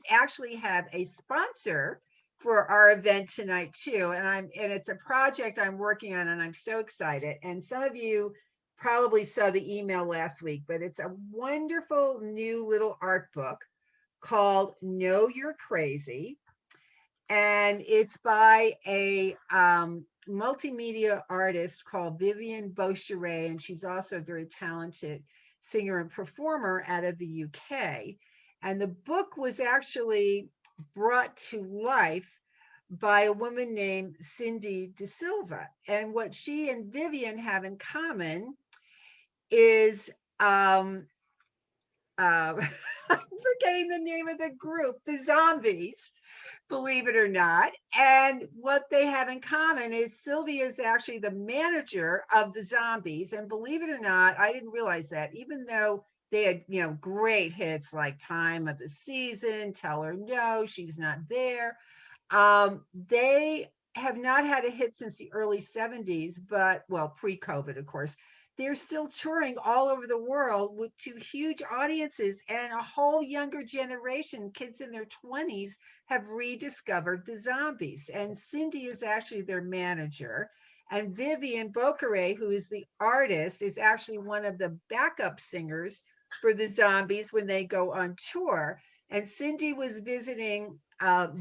actually have a sponsor for our event tonight too. And it's a project I'm working on, and I'm so excited. And some of you probably saw the email last week, but it's a wonderful new little art book called Know You're Crazy. And it's by a multimedia artist called Vivian Beaucheray, and she's also a very talented singer and performer out of the UK. And the book was actually brought to life by a woman named Cindy De Silva. And what she and Vivian have in common is I'm forgetting the name of the group, the Zombies, believe it or not. And what they have in common is Sylvia is actually the manager of the Zombies. And believe it or not, I didn't realize that, even though they had, great hits like Time of the Season, Tell Her No, She's Not There. They have not had a hit since the early 70s, but well, pre-COVID, of course. They're still touring all over the world with to huge audiences, and a whole younger generation, kids in their 20s, have rediscovered the Zombies. And Cindy is actually their manager. And Vivian Beaucheray, who is the artist, is actually one of the backup singers for the Zombies when they go on tour. And Cindy was visiting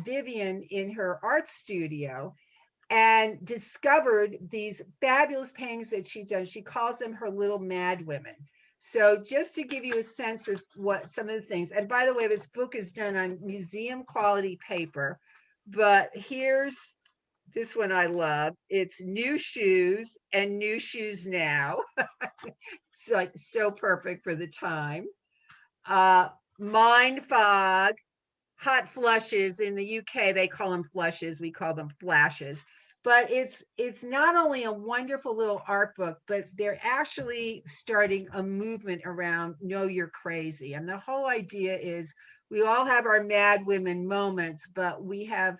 Vivian in her art studio and discovered these fabulous paintings that she does. She calls them her little mad women. So just to give you a sense of what some of the things, and by the way, this book is done on museum quality paper, but here's this one I love. It's New Shoes and New Shoes Now. It's like so perfect for the time. Mind Fog, hot flushes. In the UK they call them flushes, we call them flashes. But it's not only a wonderful little art book, but they're actually starting a movement around Know You're Crazy. And the whole idea is we all have our mad women moments, but we have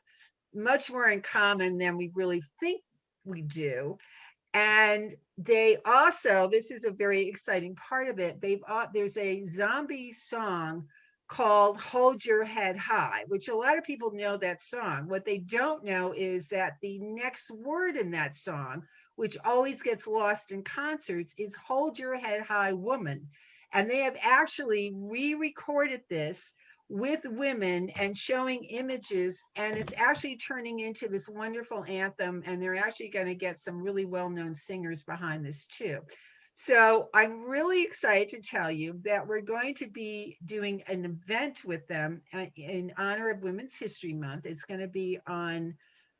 much more in common than we really think we do. And they also, this is a very exciting part of it, there's a zombie song called Hold Your Head High, which a lot of people know that song. What they don't know is that the next word in that song, which always gets lost in concerts, is Hold Your Head High Woman. And they have actually re-recorded this with women and showing images, and it's actually turning into this wonderful anthem, and they're actually going to get some really well-known singers behind this too. So I'm really excited to tell you that we're going to be doing an event with them in honor of Women's History Month. It's going to be on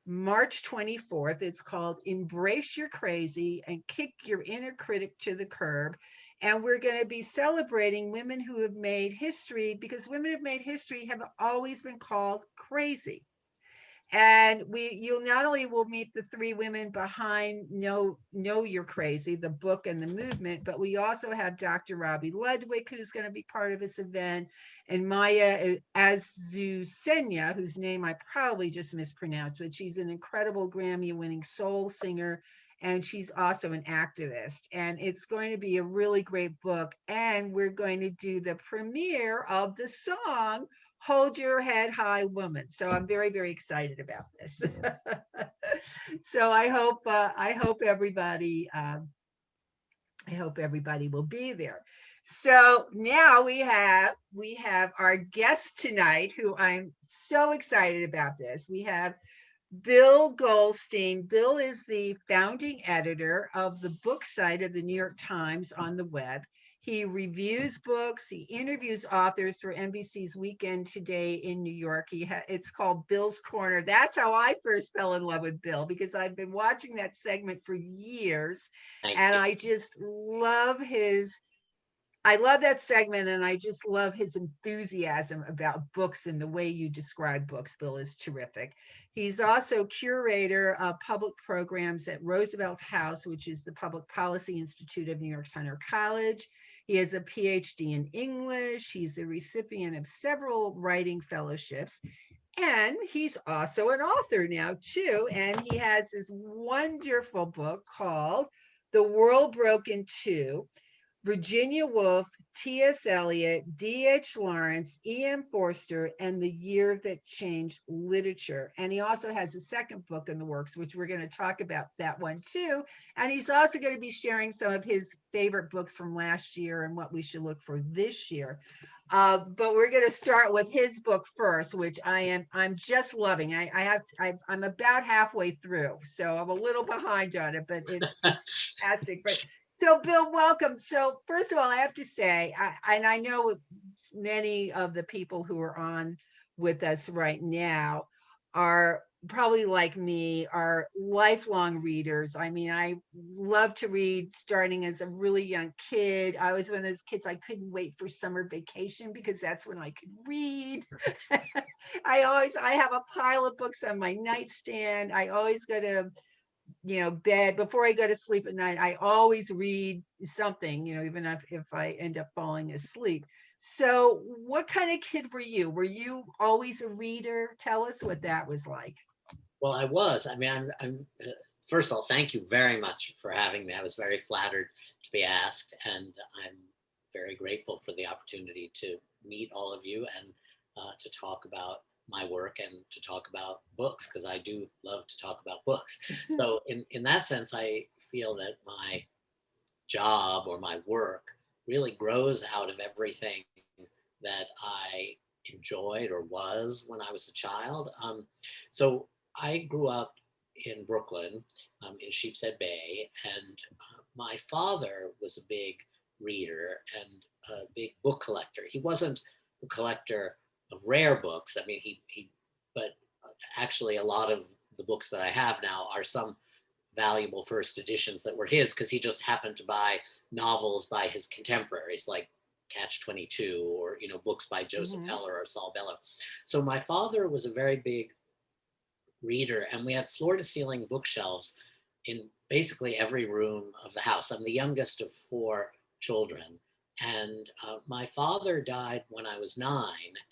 March 24th. It's called Embrace Your Crazy and Kick Your Inner Critic to the Curb. And we're going to be celebrating women who have made history, because women who have made history have always been called crazy. And you'll not only will meet the three women behind Know You're Crazy, the book and the movement, but we also have Dr. Robbie Ludwig, who's going to be part of this event, and Maya Azusenia, whose name I probably just mispronounced, but she's an incredible Grammy-winning soul singer, and she's also an activist. And it's going to be a really great book, and we're going to do the premiere of the song Hold Your Head High Woman. So I'm very, very excited about this. So I hope everybody will be there. So now we have our guest tonight, who I'm so excited about this. We have Bill Goldstein. Bill is the founding editor of the book site of the New York Times on the web. He reviews books. He interviews authors for NBC's Weekend Today in New York. It's called Bill's Corner. That's how I first fell in love with Bill, because I've been watching that segment for years. And I just love I love that segment, and I just love his enthusiasm about books, and the way you describe books, Bill, is terrific. He's also curator of public programs at Roosevelt House, which is the Public Policy Institute of New York's Hunter College. He has a PhD in English. He's the recipient of several writing fellowships. And he's also an author now, too. And he has this wonderful book called The World Broke in Two. Virginia Woolf, T.S. Eliot, D.H. Lawrence, E.M. Forster, and the Year That Changed Literature. And he also has a second book in the works, which we're going to talk about that one too. And he's also going to be sharing some of his favorite books from last year and what we should look for this year. But we're going to start with his book first, which I'm just loving. I'm about halfway through, so I'm a little behind on it, but it's fantastic. But so, Bill, welcome. So, first of all, I have to say, and I know many of the people who are on with us right now are probably like me, are lifelong readers. I mean, I love to read starting as a really young kid. I was one of those kids, I couldn't wait for summer vacation because that's when I could read. I have a pile of books on my nightstand. I always go to bed before I go to sleep at night. I always read something, even if I end up falling asleep. So what kind of kid were you? Were you always a reader? Tell us what that was like. Well, I was. I mean, first of all, thank you very much for having me. I was very flattered to be asked, and I'm very grateful for the opportunity to meet all of you and to talk about my work and to talk about books, because I do love to talk about books. So in that sense, I feel that my job or my work really grows out of everything that I enjoyed or was when I was a child. So I grew up in Brooklyn, in Sheepshead Bay, and my father was a big reader and a big book collector. He wasn't a collector of rare books. I mean, but actually a lot of the books that I have now are some valuable first editions that were his, because he just happened to buy novels by his contemporaries like Catch 22 or books by Joseph Mm-hmm. Heller or Saul Bellow. So my father was a very big reader, and we had floor to ceiling bookshelves in basically every room of the house. I'm the youngest of four children, and my father died when I was 9,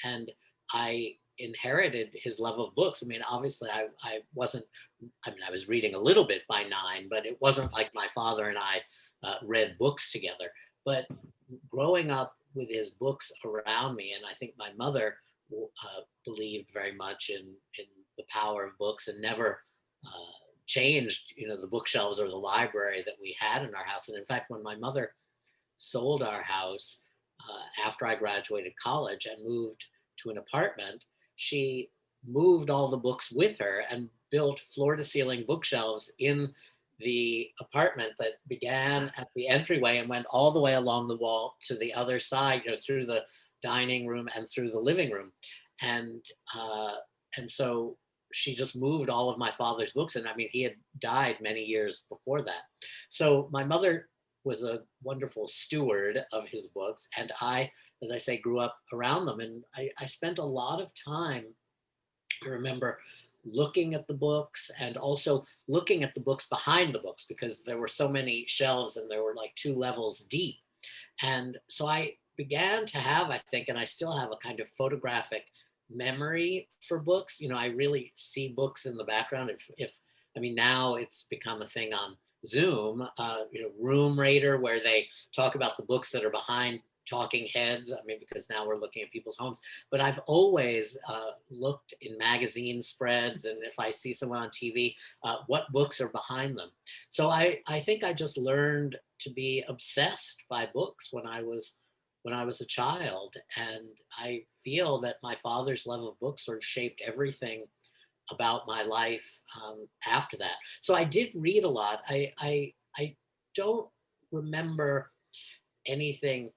and I inherited his love of books. I mean, obviously, I wasn't, I mean, I was reading a little bit by 9, but it wasn't like my father and I read books together. But growing up with his books around me, and I think my mother believed very much in the power of books and never changed, the bookshelves or the library that we had in our house. And in fact, when my mother sold our house after I graduated college and moved to an apartment, she moved all the books with her and built floor to ceiling bookshelves in the apartment that began at the entryway and went all the way along the wall to the other side, through the dining room and through the living room. And so she just moved all of my father's books. And I mean, he had died many years before that. So my mother was a wonderful steward of his books. And I, as I say, grew up around them. And I spent a lot of time, I remember, looking at the books and also looking at the books behind the books, because there were so many shelves and there were like 2 levels deep. And so I began to have, I think, and I still have, a kind of photographic memory for books. I really see books in the background. If I mean, now it's become a thing on Zoom, Room Raider, where they talk about the books that are behind talking heads. I mean, because now we're looking at people's homes. But I've always looked in magazine spreads, and if I see someone on TV, what books are behind them. So I think I just learned to be obsessed by books when I was a child, and I feel that my father's love of books sort of shaped everything about my life after that. So I did read a lot. I don't remember anything.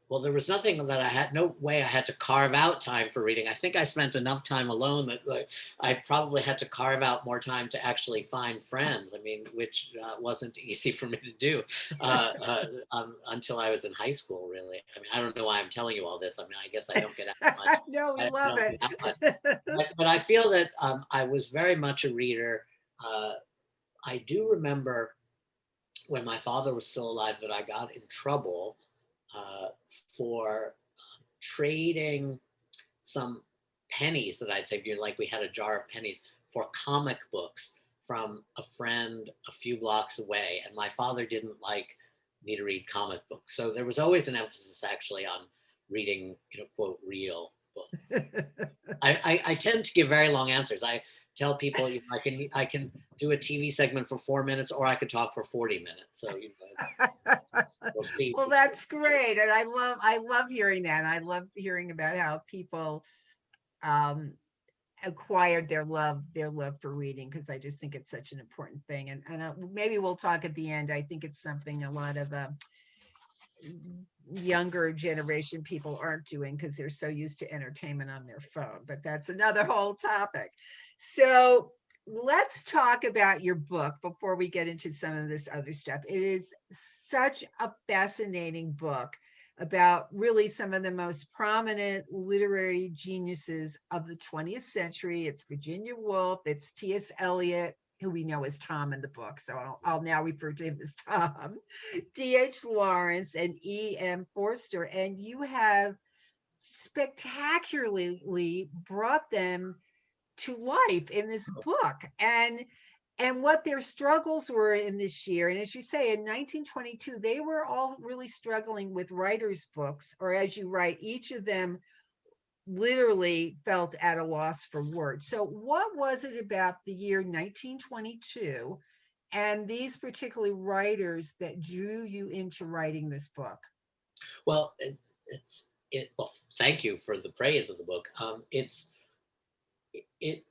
Well, there was nothing that no way I had to carve out time for reading. I think I spent enough time alone that I probably had to carve out more time to actually find friends. I mean, which wasn't easy for me to do until I was in high school, really. I mean, I don't know why I'm telling you all this. I mean, I guess I don't get out much. No, we love don't it. get out much. But I feel that I was very much a reader. I do remember when my father was still alive that I got in trouble uh, for trading some pennies that I'd saved. Like we had a jar of pennies for comic books from a friend a few blocks away. And my father didn't like me to read comic books. So there was always an emphasis actually on reading, quote, real books. I tend to give very long answers. I tell people, I can do a TV segment for 4 minutes, or I could talk for 40 minutes. So we'll see. Well, that's great, and I love hearing that. I love hearing about how people um, acquired their love for reading, because I just think it's such an important thing. And maybe we'll talk at the end. I think it's something a lot of younger generation people aren't doing because they're so used to entertainment on their phone, but that's another whole topic. So let's talk about your book before we get into some of this other stuff. It is such a fascinating book about really some of the most prominent literary geniuses of the 20th century. It's Virginia Woolf, it's T.S. Eliot, who we know as Tom in the book, so I'll now refer to him as Tom, D.H. Lawrence, and E.M. Forster. And you have spectacularly brought them to life in this book, and what their struggles were in this year. And as you say, in 1922, they were all really struggling with writers' books, or as you write, each of them literally felt at a loss for words. So what was it about the year 1922 and these particular writers that drew you into writing this book? Well, well, thank you for the praise of the book. It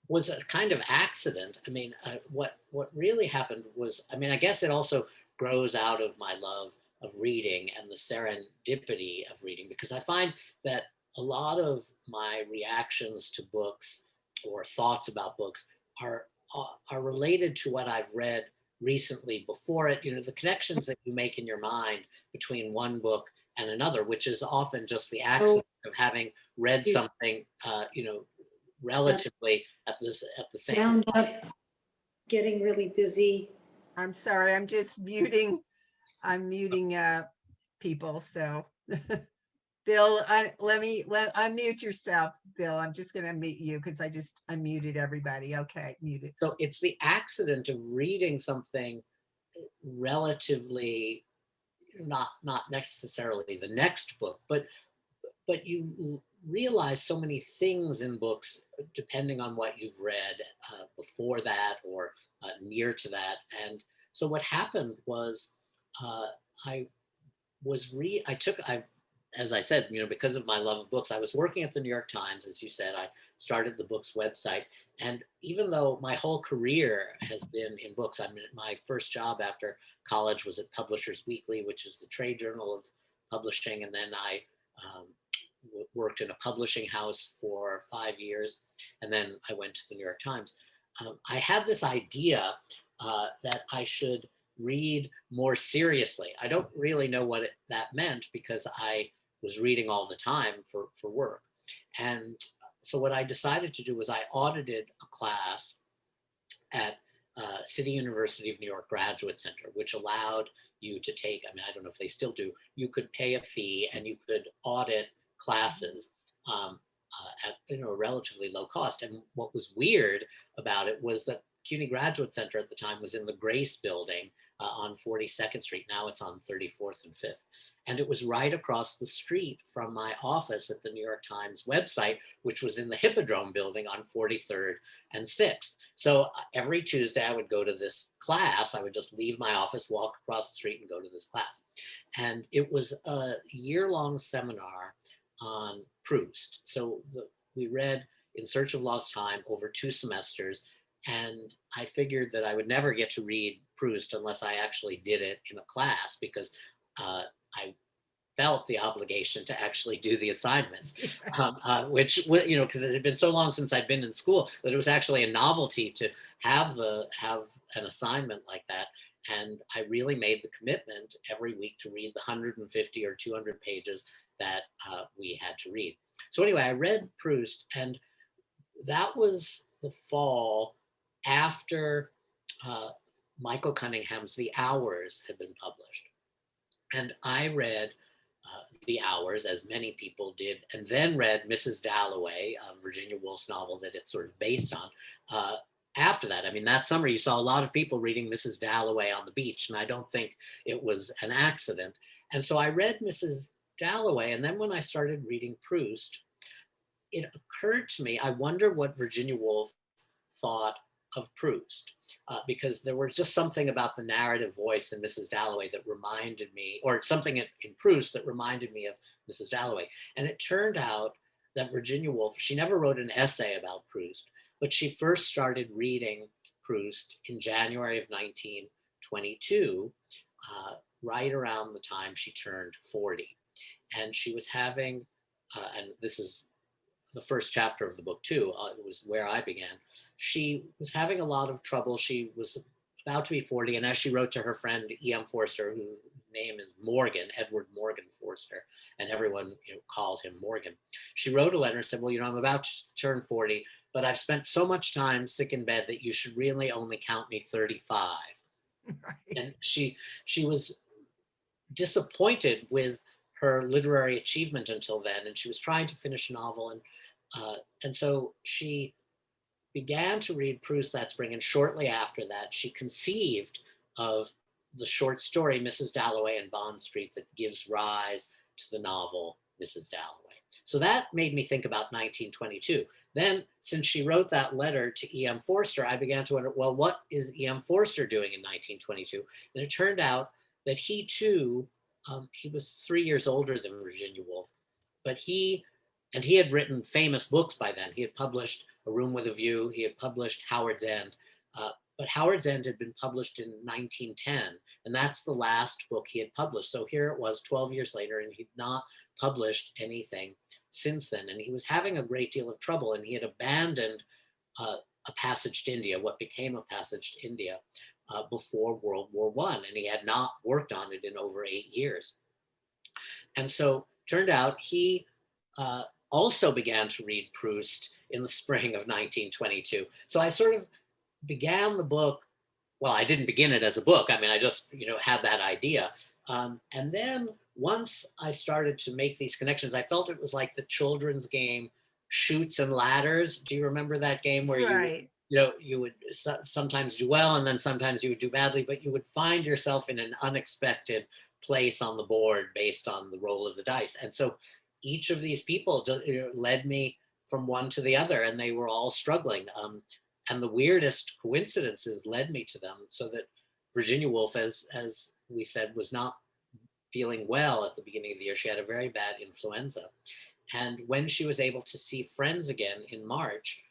was a kind of accident. I mean, what really happened was, I mean, I guess it also grows out of my love of reading and the serendipity of reading, because I find that a lot of my reactions to books or thoughts about books are related to what I've read recently before it. The connections that you make in your mind between one book and another, which is often just the accident of having read something, relatively at the same Wound up getting really busy. I'm sorry, I'm muting people. So Bill, unmute yourself, Bill. I'm just going to mute you because I just unmuted everybody. Okay, muted. So it's the accident of reading something relatively, not necessarily the next book, but you realize so many things in books depending on what you've read before that, or near to that. And so what happened was, I as I said, because of my love of books, I was working at the New York Times. As you said, I started the book's website. And even though my whole career has been in books, I mean, my first job after college was at Publishers Weekly, which is the trade journal of publishing. And then I worked in a publishing house for 5 years. And then I went to the New York Times. I had this idea that I should read more seriously. I don't really know what that meant, because I was reading all the time for work. And so what I decided to do was I audited a class at City University of New York Graduate Center, which allowed you to take, I mean, I don't know if they still do, you could pay a fee and you could audit classes at a relatively low cost. And what was weird about it was that CUNY Graduate Center at the time was in the Grace building on 42nd Street. Now it's on 34th and 5th. And it was right across the street from my office at the New York Times website, which was in the Hippodrome building on 43rd and 6th. So every Tuesday I would go to this class. I would just leave my office, walk across the street, and go to this class. And it was a year-long seminar on Proust. So we read In Search of Lost Time over 2 semesters. And I figured that I would never get to read Proust unless I actually did it in a class, because I felt the obligation to actually do the assignments, which, because it had been so long since I'd been in school that it was actually a novelty to have an assignment like that. And I really made the commitment every week to read the 150 or 200 pages that we had to read. So anyway, I read Proust, and that was the fall after Michael Cunningham's The Hours had been published. And I read The Hours, as many people did, and then read Mrs. Dalloway, Virginia Woolf's novel that it's sort of based on. after that. I mean, that summer you saw a lot of people reading Mrs. Dalloway on the beach, and I don't think it was an accident. And so I read Mrs. Dalloway, and then when I started reading Proust, it occurred to me, I wonder what Virginia Woolf thought of Proust, because there was just something about the narrative voice in Mrs. Dalloway that reminded me, or something in Proust that reminded me of Mrs. Dalloway. And it turned out that Virginia Woolf, she never wrote an essay about Proust, but she first started reading Proust in January of 1922, right around the time she turned 40. And she was having, and this is the first chapter of the book too, it was where I began. She was having a lot of trouble. She was about to be 40, and as she wrote to her friend E.M. Forster, whose name is Morgan, Edward Morgan Forster, and everyone called him Morgan, she wrote a letter and said, well, I'm about to turn 40, but I've spent so much time sick in bed that you should really only count me 35. Right. And she was disappointed with her literary achievement until then, and she was trying to finish a novel, and so she began to read Proust that spring, and shortly after that, she conceived of the short story Mrs. Dalloway in Bond Street that gives rise to the novel Mrs. Dalloway. So that made me think about 1922. Then, since she wrote that letter to E.M. Forster, I began to wonder, well, what is E.M. Forster doing in 1922? And it turned out that he too, he was 3 years older than Virginia Woolf, but he had written famous books by then. He had published A Room with a View, he had published Howard's End, but Howard's End had been published in 1910, and that's the last book he had published. So here it was 12 years later, and he'd not published anything since then. And he was having a great deal of trouble, and he had abandoned A Passage to India, what became A Passage to India, before World War I, and he had not worked on it in over 8 years. And so turned out he also began to read Proust in the spring of 1922. So I sort of began the book. Well, I didn't begin it as a book. I mean, I just, had that idea. And then once I started to make these connections, I felt it was like the children's game, Chutes and Ladders. Do you remember that game where Right. you would sometimes do well, and then sometimes you would do badly, but you would find yourself in an unexpected place on the board based on the roll of the dice. And so each of these people led me from one to the other, and they were all struggling. And the weirdest coincidences led me to them, so that Virginia Woolf, as we said, was not feeling well at the beginning of the year. She had a very bad influenza. And when she was able to see friends again in March,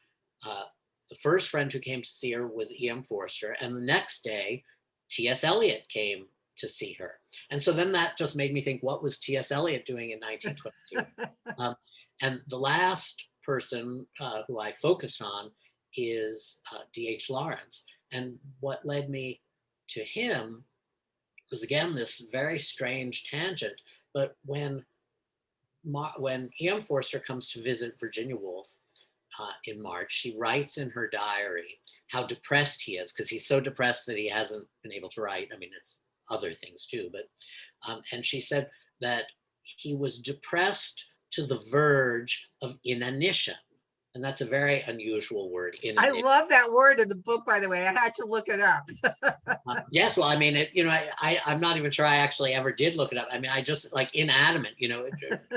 the first friend who came to see her was E.M. Forster, and the next day, T.S. Eliot came to see her. And so then that just made me think, what was T.S. Eliot doing in 1922? And the last person who I focused on is D.H. Lawrence. And what led me to him was, again, this very strange tangent. But when E.M. Forster comes to visit Virginia Woolf in March, she writes in her diary how depressed he is, because he's so depressed that he hasn't been able to write. I mean, it's other things too, but and she said that he was depressed to the verge of inanition. And that's a very unusual word. I love that word in the book, by the way. I had to look it up. Yes, well, I mean, I'm not even sure I actually ever did look it up. I mean, I just like inanimate,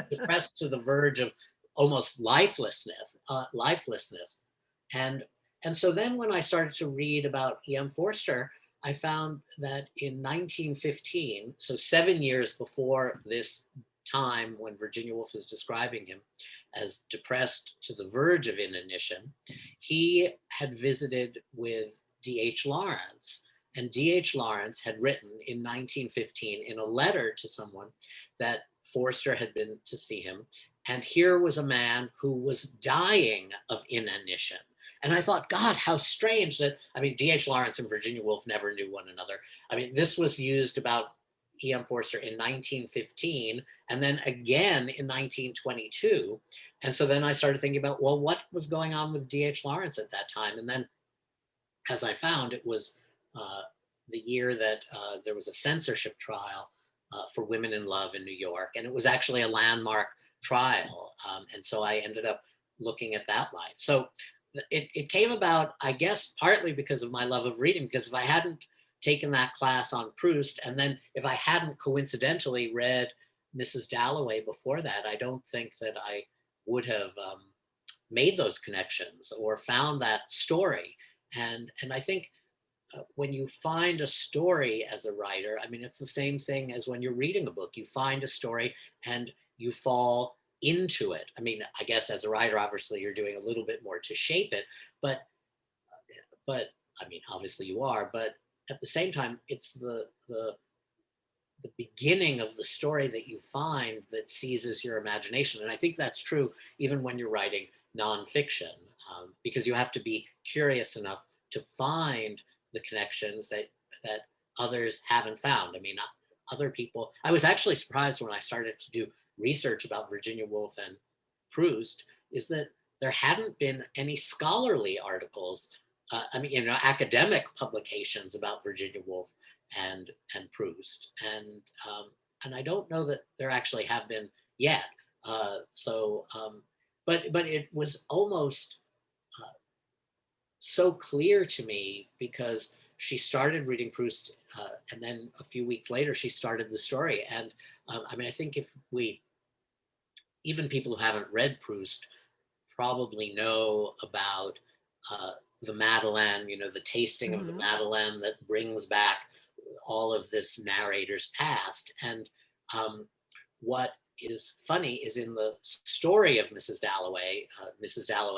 depressed to the verge of almost lifelessness. And so then when I started to read about E.M. Forster, I found that in 1915, so 7 years before this time when Virginia Woolf is describing him as depressed to the verge of inanition, he had visited with D.H. Lawrence. And D.H. Lawrence had written in 1915 in a letter to someone that Forster had been to see him. And here was a man who was dying of inanition. And I thought, God, how strange that, I mean, D.H. Lawrence and Virginia Woolf never knew one another. I mean, this was used about E.M. Forster in 1915, and then again in 1922. And so then I started thinking about, well, what was going on with D.H. Lawrence at that time? And then, as I found, it was the year that there was a censorship trial for Women in Love in New York. And it was actually a landmark trial. And so I ended up looking at that life. So it came about, I guess, partly because of my love of reading, because if I hadn't taken that class on Proust, and then if I hadn't coincidentally read Mrs. Dalloway before that, I don't think that I would have made those connections or found that story. And I think when you find a story as a writer, I mean, it's the same thing as when you're reading a book. You find a story and you fall into it. I mean, I guess as a writer, obviously you're doing a little bit more to shape it, but I mean, obviously you are, but at the same time, it's the beginning of the story that you find that seizes your imagination. And I think that's true even when you're writing nonfiction, because you have to be curious enough to find the connections that others haven't found. I mean, other people. I was actually surprised when I started to do research about Virginia Woolf and Proust, is that there hadn't been any scholarly articles. I mean, academic publications about Virginia Woolf and Proust, and I don't know that there actually have been yet. But it was almost so clear to me because she started reading Proust, and then a few weeks later she started the story. And I mean, I think if even people who haven't read Proust probably know about the Madeleine, the tasting of the Madeleine that brings back all of this narrator's past. And what is funny is in the story of Mrs. Dalloway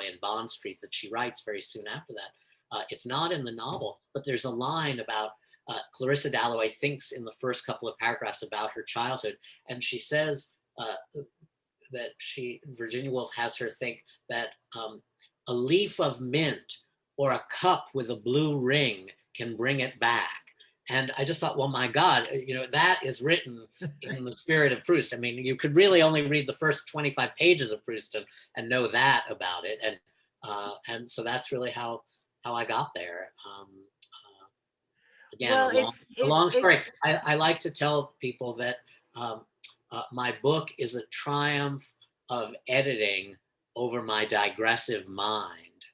in Bond Street that she writes very soon after that, it's not in the novel, but there's a line about Clarissa Dalloway thinks in the first couple of paragraphs about her childhood, and she says that Virginia Woolf has her think that a leaf of mint or a cup with a blue ring can bring it back. And I just thought, well, my God, that is written in the spirit of Proust. I mean, you could really only read the first 25 pages of Proust and know that about it. And so that's really how I got there. Again, Well, a long story. it's I like to tell people that my book is a triumph of editing over my digressive mind,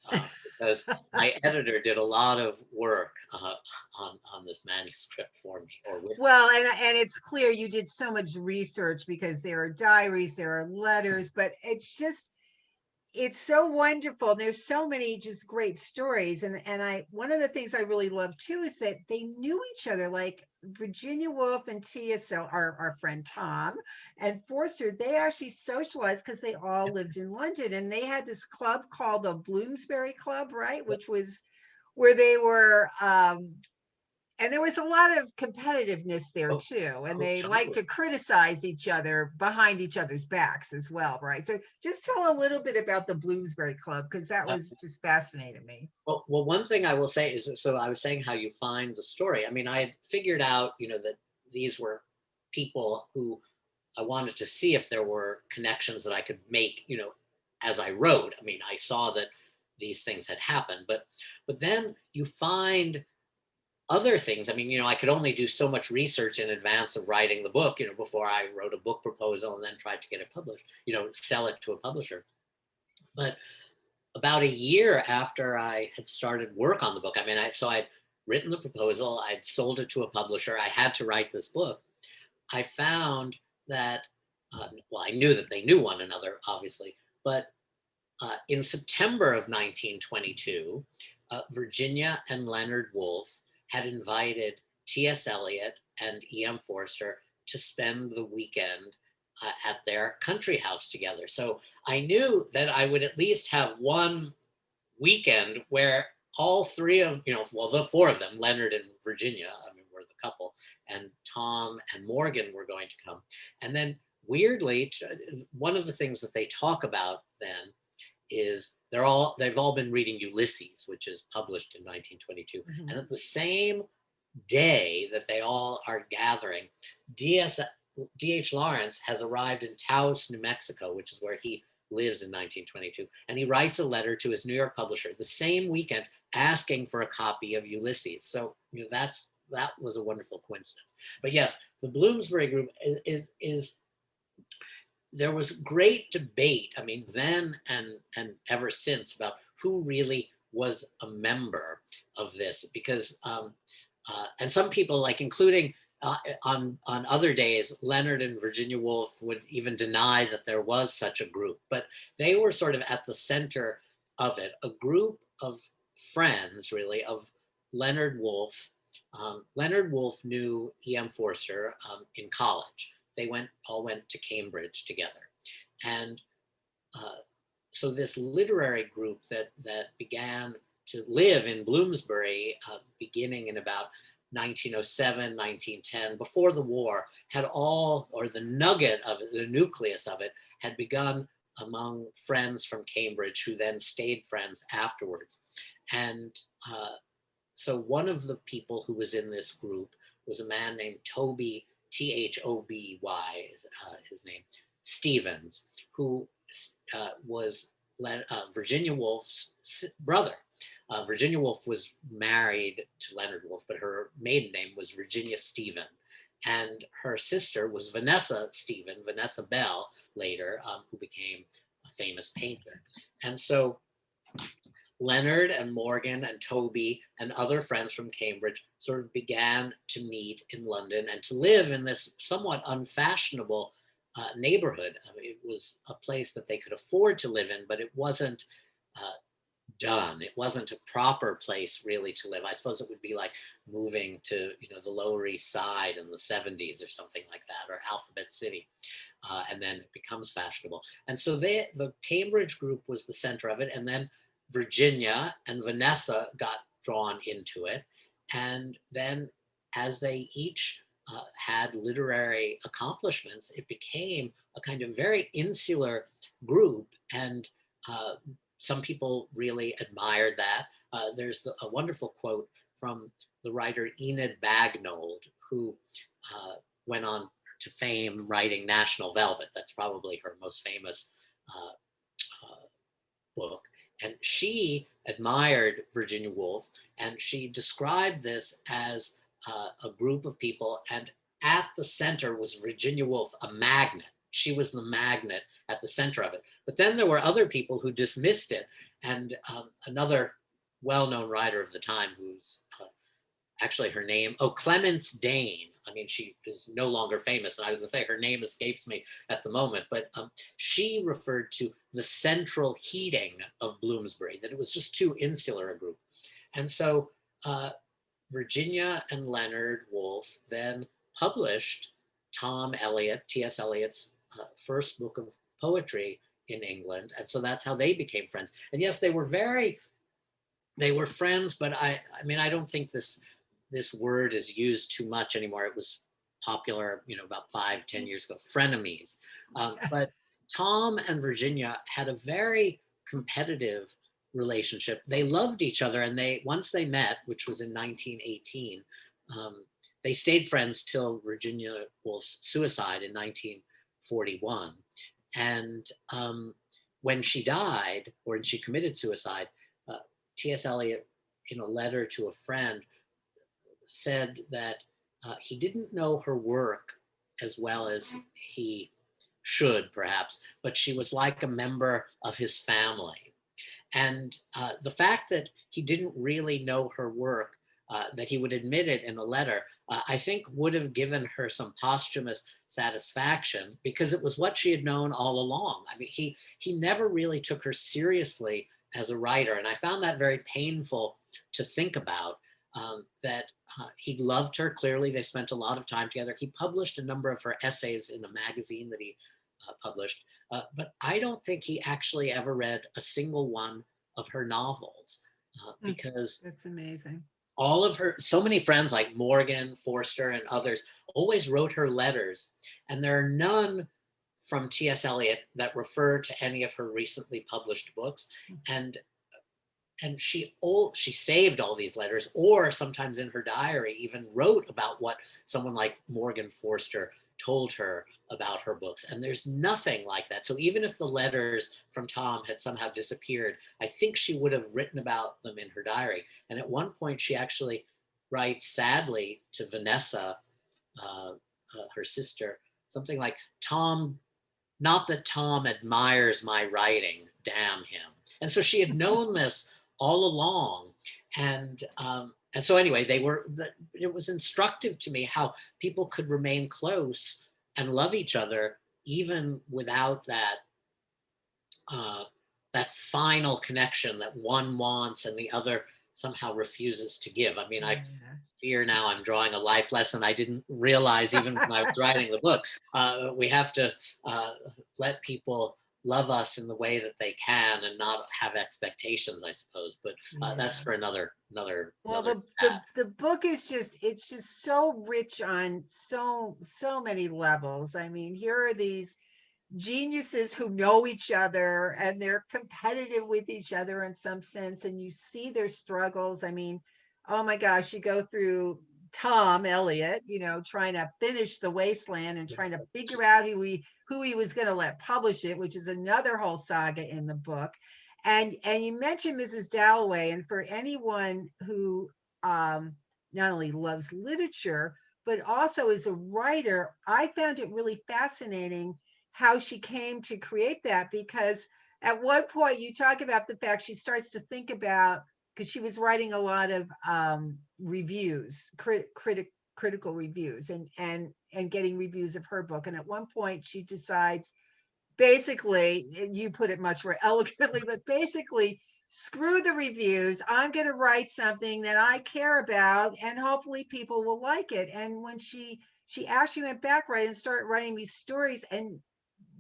because my editor did a lot of work on this manuscript for me, or with. well, and it's clear you did so much research because there are diaries, there are letters, but it's so wonderful. And there's so many just great stories. And one of the things I really love too is that they knew each other, like Virginia Woolf and TSL, our friend Tom and Forster, they actually socialized because they all lived in London, and they had this club called the Bloomsbury Club, right? Which was where they were, and there was a lot of competitiveness there Oh, too. And oh, they like totally. to criticize each other behind each other's backs as well, right? So just tell a little bit about the Bloomsbury Club, because that was just fascinating me. Well, one thing I will say is, so I was saying how you find the story. I mean, I had figured out, that these were people who I wanted to see if there were connections that I could make, as I wrote. I mean, I saw that these things had happened, but then you find other things. I mean, I could only do so much research in advance of writing the book, before I wrote a book proposal and then tried to get it published, sell it to a publisher. But about a year after I had started work on the book, I mean, I'd written the proposal, I'd sold it to a publisher, I had to write this book. I found that, well, I knew that they knew one another, obviously, but in September of 1922, Virginia and Leonard Woolf had invited T.S. Eliot and E.M. Forster to spend the weekend at their country house together. So I knew that I would at least have one weekend where all three of, well, the four of them, Leonard and Virginia, I mean, were the couple, and Tom and Morgan were going to come. And then weirdly, one of the things that they talk about then is they've all been reading Ulysses, which is published in 1922. Mhm. And at the same day that they all are gathering, D.H. Lawrence has arrived in Taos, New Mexico, which is where he lives in 1922. And he writes a letter to his New York publisher the same weekend asking for a copy of Ulysses. So, that was a wonderful coincidence. But yes, the Bloomsbury group is there was great debate, I mean, then and ever since, about who really was a member of this, because and some people, like including on other days, Leonard and Virginia Woolf would even deny that there was such a group, but they were sort of at the center of it, a group of friends, really, of Leonard Woolf. Leonard Woolf knew E.M. Forster in college. They all went to Cambridge together. And uh, so this literary group that began to live in Bloomsbury, beginning in about 1907, 1910, before the war, had all, or the nugget of it, the nucleus of it, had begun among friends from Cambridge who then stayed friends afterwards. And so one of the people who was in this group was a man named Toby, Thoby is his name, Stevens, who was Virginia Woolf's brother. Virginia Woolf was married to Leonard Woolf, but her maiden name was Virginia Stephen. And her sister was Vanessa Stephen, Vanessa Bell, later, who became a famous painter. And so Leonard and Morgan and Toby and other friends from Cambridge sort of began to meet in London and to live in this somewhat unfashionable neighborhood. I mean, it was a place that they could afford to live in, but it wasn't done. It wasn't a proper place really to live. I suppose it would be like moving to, the Lower East Side in the 70s or something like that, or Alphabet City. And then it becomes fashionable. And so the Cambridge group was the center of it. And then Virginia and Vanessa got drawn into it. And then as they each had literary accomplishments, it became a kind of very insular group. And some people really admired that. There's a wonderful quote from the writer Enid Bagnold, who went on to fame writing National Velvet. That's probably her most famous book. And she admired Virginia Woolf, and she described this as a group of people, and at the center was Virginia Woolf, a magnet. She was the magnet at the center of it. But then there were other people who dismissed it, and another well-known writer of the time, who's actually her name, Clemence Dane. I mean, she is no longer famous, and I was going to say her name escapes me at the moment, but she referred to the central heating of Bloomsbury, that it was just too insular a group. And so Virginia and Leonard Woolf then published T.S. Eliot's first book of poetry in England. And so that's how they became friends. And yes, they were friends, but I mean, I don't think this word is used too much anymore. It was popular, about 5-10 years ago, frenemies. But Tom and Virginia had a very competitive relationship. They loved each other, and once they met, which was in 1918, they stayed friends till Virginia Woolf's suicide in 1941. And when she died, or when she committed suicide, T.S. Eliot, in a letter to a friend, said that he didn't know her work as well as he should, perhaps, but she was like a member of his family. And the fact that he didn't really know her work, that he would admit it in a letter, I think would have given her some posthumous satisfaction, because it was what she had known all along. I mean, he never really took her seriously as a writer. And I found that very painful to think about, that he loved her. Clearly, they spent a lot of time together. He published a number of her essays in a magazine that he published, but I don't think he actually ever read a single one of her novels, because That's amazing. all of her, so many friends like Morgan, Forster, and others always wrote her letters, and there are none from T.S. Eliot that refer to any of her recently published books. And she saved all these letters, or sometimes in her diary even wrote about what someone like Morgan Forster told her about her books. And there's nothing like that. So even if the letters from Tom had somehow disappeared, I think she would have written about them in her diary. And at one point, she actually writes sadly to Vanessa, her sister, something like, Tom not that Tom admires my writing, damn him. And so she had known this all along. And so anyway, it was instructive to me how people could remain close and love each other even without uh, that final connection that one wants and the other somehow refuses to give. I mean, I Yeah. fear now I'm drawing a life lesson I didn't realize even when I was writing the book. We have to uh, let people love us in the way that they can and not have expectations, I suppose. But that's Yeah. for Well, another chat. the book is it's just so rich on so many levels. I mean, here are these geniuses who know each other and they're competitive with each other in some sense, and you see their struggles. I mean, oh my gosh, you go through Tom Elliot, trying to finish The Wasteland and trying to figure out who he was going to let publish it, which is another whole saga in the book. And you mentioned Mrs. Dalloway, and for anyone who not only loves literature but also is a writer, I found it really fascinating how she came to create that, because at one point you talk about the fact she starts to think about, because she was writing a lot of reviews, critical reviews, and getting reviews of her book, and at one point she decides, basically, you put it much more eloquently, but basically, screw the reviews, I'm going to write something that I care about and hopefully people will like it. And when she actually went back, right, and started writing these stories and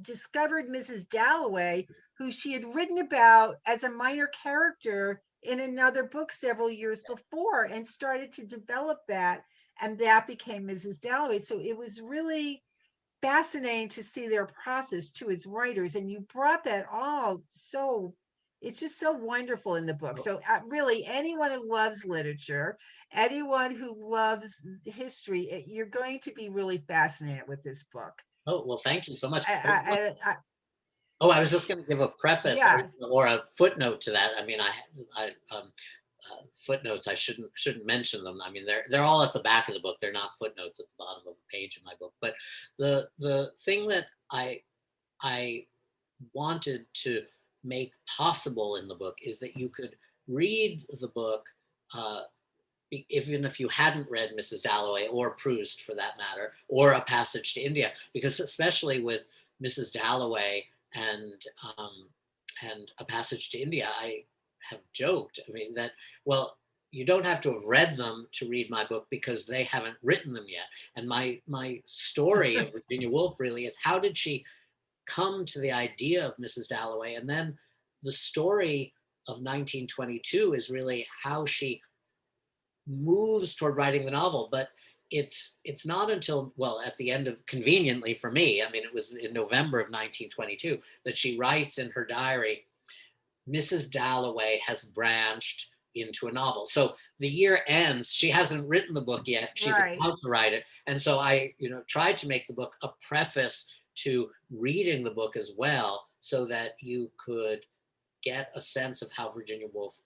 discovered Mrs. Dalloway, who she had written about as a minor character in another book several years before, and started to develop that. And that became Mrs. Dalloway. So it was really fascinating to see their process too as writers. And you brought that all so, it's just so wonderful in the book. So really, anyone who loves literature, anyone who loves history, you're going to be really fascinated with this book. Oh, well, thank you so much. I Oh, I was just going to give a preface yeah, or a footnote to that. I mean, footnotes. I shouldn't mention them. I mean, they're all at the back of the book. They're not footnotes at the bottom of a page in my book. But the thing that I wanted to make possible in the book is that you could read the book, uh, even if you hadn't read Mrs. Dalloway or Proust for that matter, or A Passage to India, because especially with Mrs. Dalloway and um, and A Passage to India, I have joked. I mean that well, you don't have to have read them to read my book because they haven't written them yet. And my story of Virginia Woolf really is how did she come to the idea of Mrs. Dalloway, and then the story of 1922 is really how she moves toward writing the novel. But it's not until, well, at the end of, conveniently for me, I mean, it was in November of 1922 that she writes in her diary, Mrs. Dalloway has branched into a novel. So the year ends, she hasn't written the book yet, she's right. about to write it. And so I tried to make the book a preface to reading the book as well, so that you could get a sense of how Virginia Woolf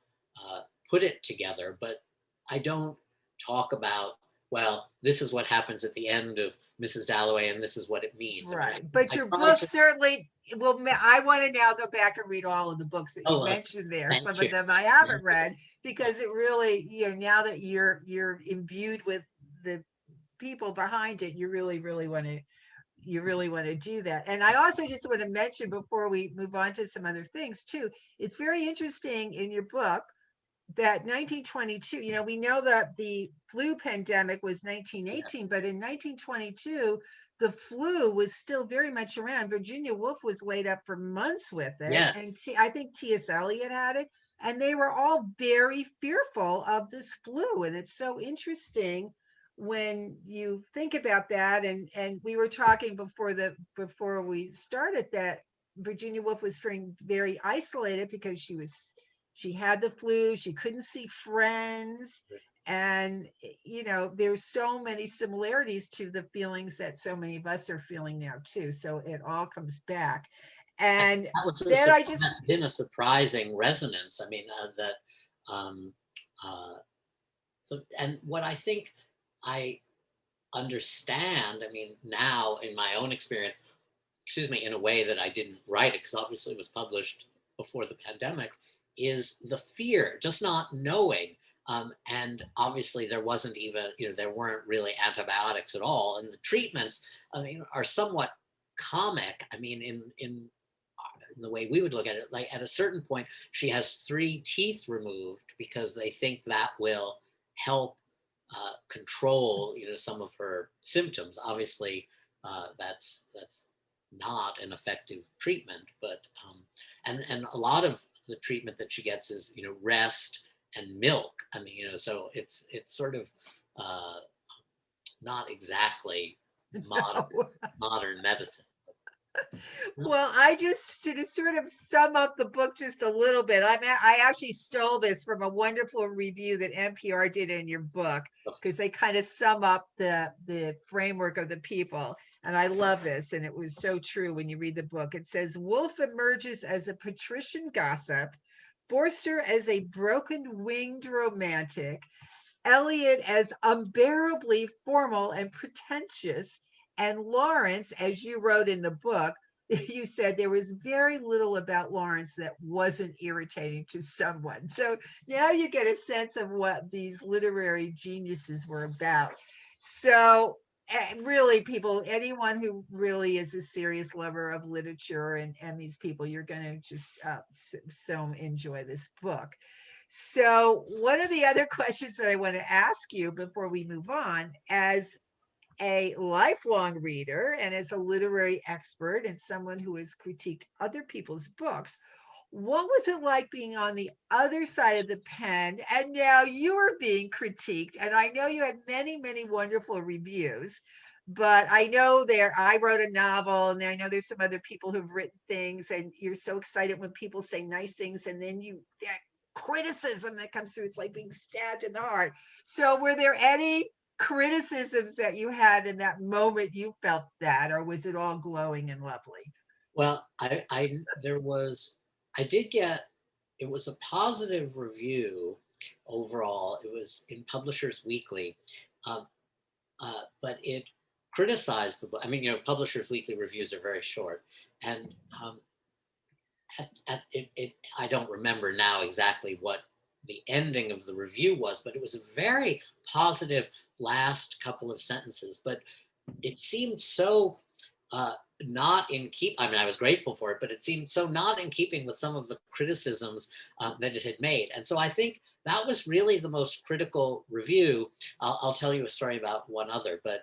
put it together. But I don't talk about, well, this is what happens at the end of Mrs. Dalloway and this is what it means. I mean, Right. But I your try book to, certainly will, I want to now go back and read all of the books that you oh, mentioned there. thank Some you. of them I haven't read, because it really, now that you're imbued with the people behind it, you really want to do that. And I also just want to mention, before we move on to some other things too, it's very interesting in your book that 1922, we know that the flu pandemic was Yeah. 1918, but in 1922, the flu was still very much around. Virginia Woolf was laid up for months with it. Yes. And I think T.S. Eliot had it. And they were all very fearful of this flu. And it's so interesting when you think about that. And we were talking before we started that Virginia Woolf was feeling very isolated because she had the flu, she couldn't see friends. And there's so many similarities to the feelings that so many of us are feeling now too, so it all comes back. And That was then I just that's been a surprising resonance. I mean, that um, uh, and what I think I understand, I mean, now in my own experience, excuse me, in a way that I didn't write it, because obviously it was published before the pandemic, is the fear, just not knowing. And obviously there wasn't even, there weren't really antibiotics at all. And the treatments, I mean, are somewhat comic. I mean, in the way we would look at it, like at a certain point, she has 3 teeth removed because they think that will help control, some of her symptoms. Obviously, that's not an effective treatment, but and a lot of the treatment that she gets is rest and milk. I mean, so it's sort of not exactly modern No. modern medicine. Well, I just to sort of sum up the book just a little bit. I actually stole this from a wonderful review that NPR did in your book because they kind of sum up the framework of the people. And I love this, and it was so true when you read the book. It says Woolf emerges as a patrician gossip, Forster as a broken-winged romantic, Eliot as unbearably formal and pretentious, and Lawrence, as you wrote in the book, you said there was very little about Lawrence that wasn't irritating to someone. So now you get a sense of what these literary geniuses were about. So really, people, anyone who really is a serious lover of literature and these people, you're going to just so enjoy this book. So one of the other questions that I want to ask you before we move on, as a lifelong reader and as a literary expert and someone who has critiqued other people's books, what was it like being on the other side of the pen and now you're being critiqued? And I know you had many, many wonderful reviews, but I know I wrote a novel and I know there's some other people who've written things, and you're so excited when people say nice things, and then that criticism that comes through, it's like being stabbed in the heart. So were there any criticisms that you had in that moment you felt that, or was it all glowing and lovely? Well, I did get, it was a positive review overall. It was in Publishers Weekly, um, but it criticized the book. I mean, Publishers Weekly reviews are very short, and I don't remember now exactly what the ending of the review was, but it was a very positive last couple of sentences. But it seemed so not in keep. I mean, I was grateful for it, but it seemed so not in keeping with some of the criticisms that it had made. And so I think that was really the most critical review. I'll tell you a story about one other, but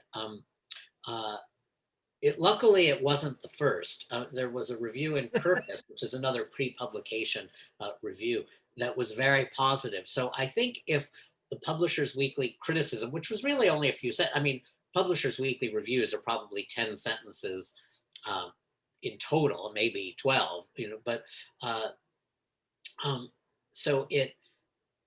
uh, luckily it wasn't the first. There was a review in Kirkus, which is another pre-publication review, that was very positive. So I think if the Publishers Weekly criticism, which was really only a few I mean, Publishers Weekly reviews are probably 10 sentences in total, maybe 12, but um, so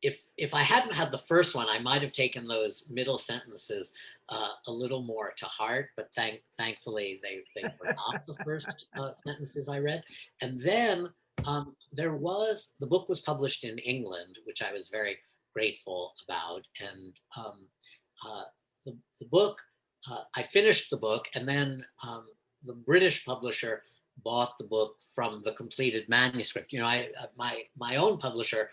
if I hadn't had the first one, I might have taken those middle sentences a little more to heart. But thankfully, they were not the first sentences I read. And then the book was published in England, which I was very grateful about. And uh, the book, I finished the book, and then the British publisher bought the book from the completed manuscript. My own publisher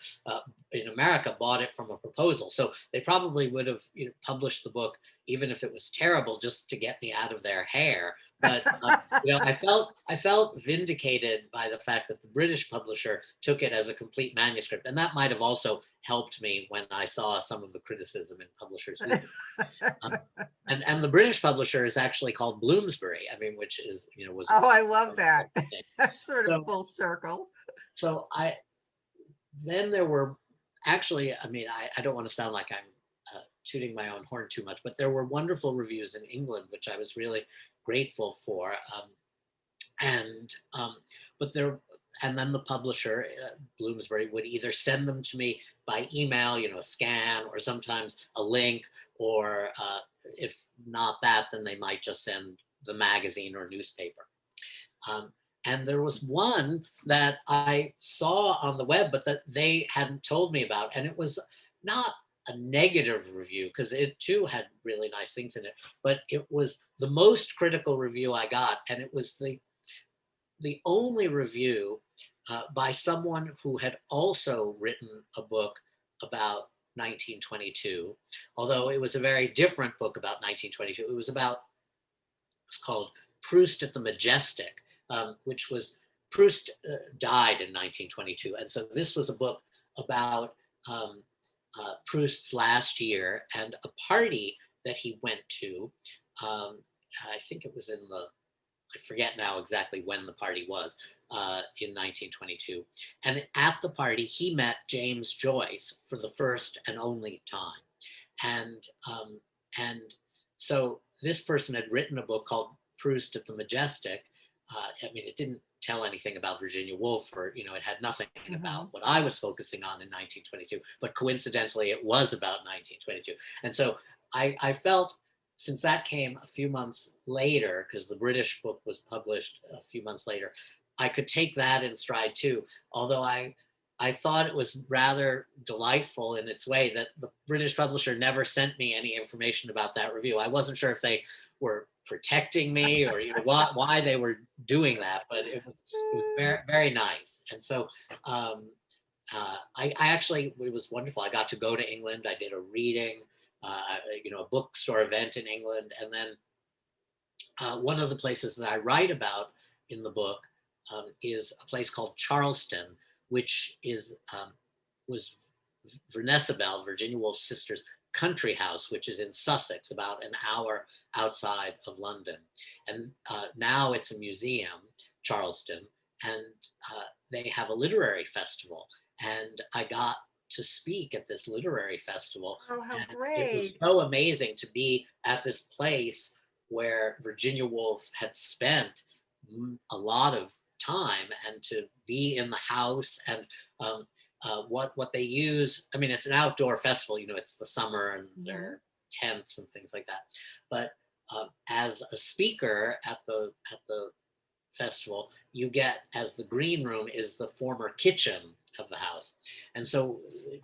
in America bought it from a proposal, so they probably would have published the book even if it was terrible, just to get me out of their hair. But I felt vindicated by the fact that the British publisher took it as a complete manuscript, and that might have also helped me when I saw some of the criticism in Publishers Weekly. And the British publisher is actually called Bloomsbury. I mean, which is was. Oh, I love that. That's sort of full circle. So then there were actually, I mean, I don't want to sound like I'm tooting my own horn too much, but there were wonderful reviews in England, which I was really grateful for. And then the publisher, Bloomsbury, would either send them to me by email, a scan, or sometimes a link, or if not that, then they might just send the magazine or newspaper. And there was one that I saw on the web, but that they hadn't told me about. And it was not a negative review, because it too had really nice things in it, but it was the most critical review I got. And it was the only review by someone who had also written a book about 1922, although it was a very different book about 1922. It's called Proust at the Majestic, which was, Proust died in 1922. And so this was a book about Proust's last year and a party that he went to. I think it was I forget now exactly when the party was, in 1922. And at the party, he met James Joyce for the first and only time. And so this person had written a book called Proust at the Majestic. I mean, it didn't tell anything about Virginia Woolf, or, it had nothing about what I was focusing on in 1922, but coincidentally it was about 1922. And so I felt, since that came a few months later, because the British book was published a few months later, I could take that in stride too. Although I thought it was rather delightful in its way that the British publisher never sent me any information about that review. I wasn't sure if they were protecting me, or why they were doing that, but it was very, very nice. And so I actually, it was wonderful. I got to go to England. I did a reading, a bookstore event in England, and then one of the places that I write about in the book is a place called Charleston, which was Vanessa Bell, Virginia Woolf's sister's country house, which is in Sussex, about an hour outside of London. And now it's a museum, Charleston, and they have a literary festival. And I got to speak at this literary festival. Oh, how and great. It was so amazing to be at this place where Virginia Woolf had spent a lot of time, and to be in the house, and what they use. I mean, it's an outdoor festival, it's the summer, and there are tents and things like that. But as a speaker at the festival, you get, as the green room is the former kitchen of the house. And so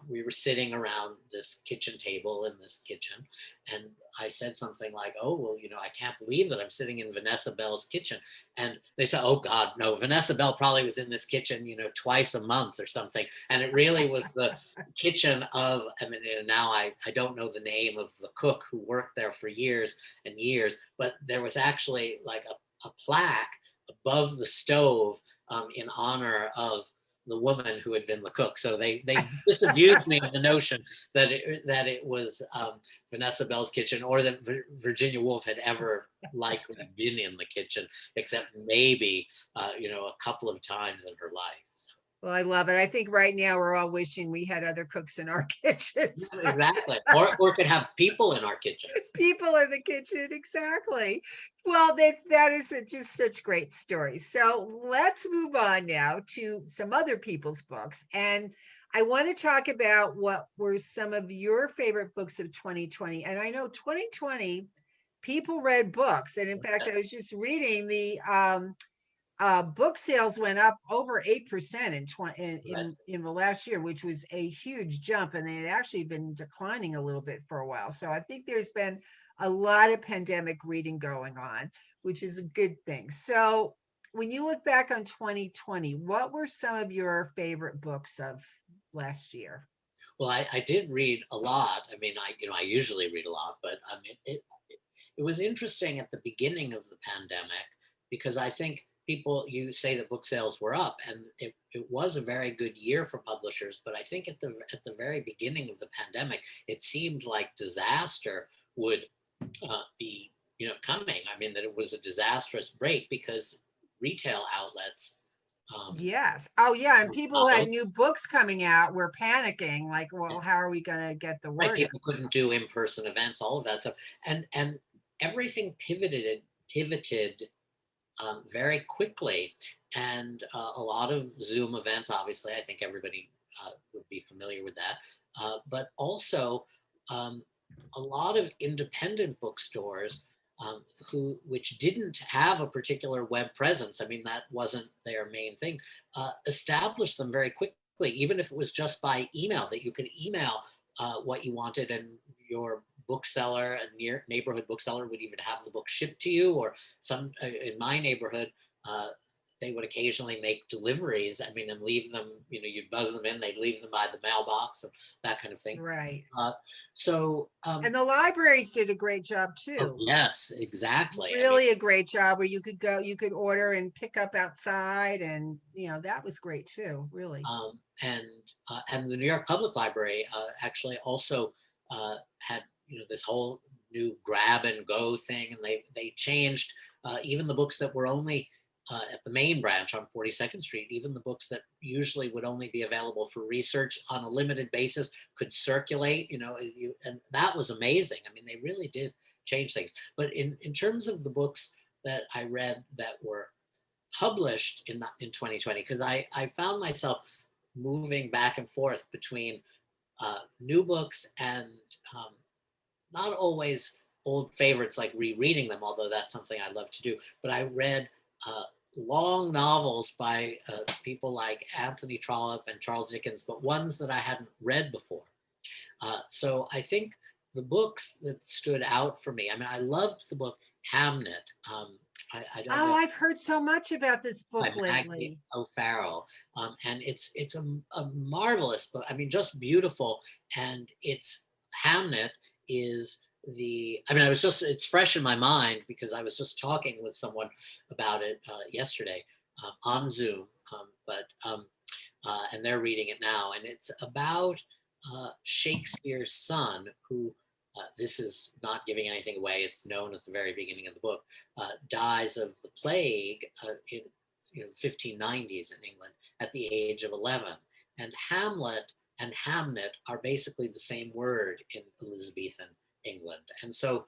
we were sitting around this kitchen table in this kitchen, and I said something like, oh, well, I can't believe that I'm sitting in Vanessa Bell's kitchen. And they said, oh God, no, Vanessa Bell probably was in this kitchen, twice a month or something. And it really was the kitchen of, I mean, now I don't know the name of the cook who worked there for years and years, but there was actually like a plaque above the stove in honor of the woman who had been the cook. So they disabused me of the notion that it was Vanessa Bell's kitchen, or that Virginia Woolf had ever likely been in the kitchen, except maybe a couple of times in her life. Well, I love it. I think right now we're all wishing we had other cooks in our kitchens. Exactly. Or could have people in our kitchen. People in the kitchen, exactly. Well, that is just such great stories. So let's move on now to some other people's books. And I want to talk about what were some of your favorite books of 2020. And I know 2020, people read books. And in fact, I was just reading the book sales went up over 8% in the last year, which was a huge jump, and they had actually been declining a little bit for a while. So I think there's been a lot of pandemic reading going on, which is a good thing. So when you look back on 2020, what were some of your favorite books of last year? Well, I did read a lot. I mean, I usually read a lot, but I mean, it was interesting at the beginning of the pandemic, because I think you say that book sales were up, and it was a very good year for publishers. But I think at the very beginning of the pandemic, it seemed like disaster would be coming. I mean, that it was a disastrous break, because retail outlets. Yes. Oh, yeah. And people who had new books coming out were panicking, like, well, how are we going to get the word? Right, people couldn't do in-person events, all of that stuff, and everything pivoted very quickly, and a lot of Zoom events. Obviously, I think everybody would be familiar with that, but also a lot of independent bookstores which didn't have a particular web presence. I mean, that wasn't their main thing. Established them very quickly, even if it was just by email, that you could email what you wanted, and your bookseller, a neighborhood bookseller, would even have the book shipped to you. Or in my neighborhood, they would occasionally make deliveries. I mean, and leave them, you'd buzz them in, they'd leave them by the mailbox and that kind of thing. Right. So, And the libraries did a great job oh, too. yes, exactly. Really a great job where you could order and pick up outside, and that was great too, really. And the New York Public Library actually also had this whole new grab and go thing, and they changed even the books that were only at the main branch on 42nd Street. Even the books that usually would only be available for research on a limited basis could circulate. And that was amazing. I mean, they really did change things. But in terms of the books that I read that were published in 2020, because I found myself moving back and forth between new books and not always old favorites, like rereading them, although that's something I love to do. But I read long novels by people like Anthony Trollope and Charles Dickens, but ones that I hadn't read before. So I think the books that stood out for me, I mean, I loved the book Hamnet. I don't know. I've heard so much about this book By Maggie lately. O'Farrell, and it's a marvelous book. I mean, just beautiful. And it's Hamnet is I mean, it's fresh in my mind because I was just talking with someone about it yesterday on Zoom, and they're reading it now, and it's about Shakespeare's son who. This is not giving anything away. It's known at the very beginning of the book. Dies of the plague in 1590s in England at the age of 11. And Hamlet and Hamnet are basically the same word in Elizabethan England. And so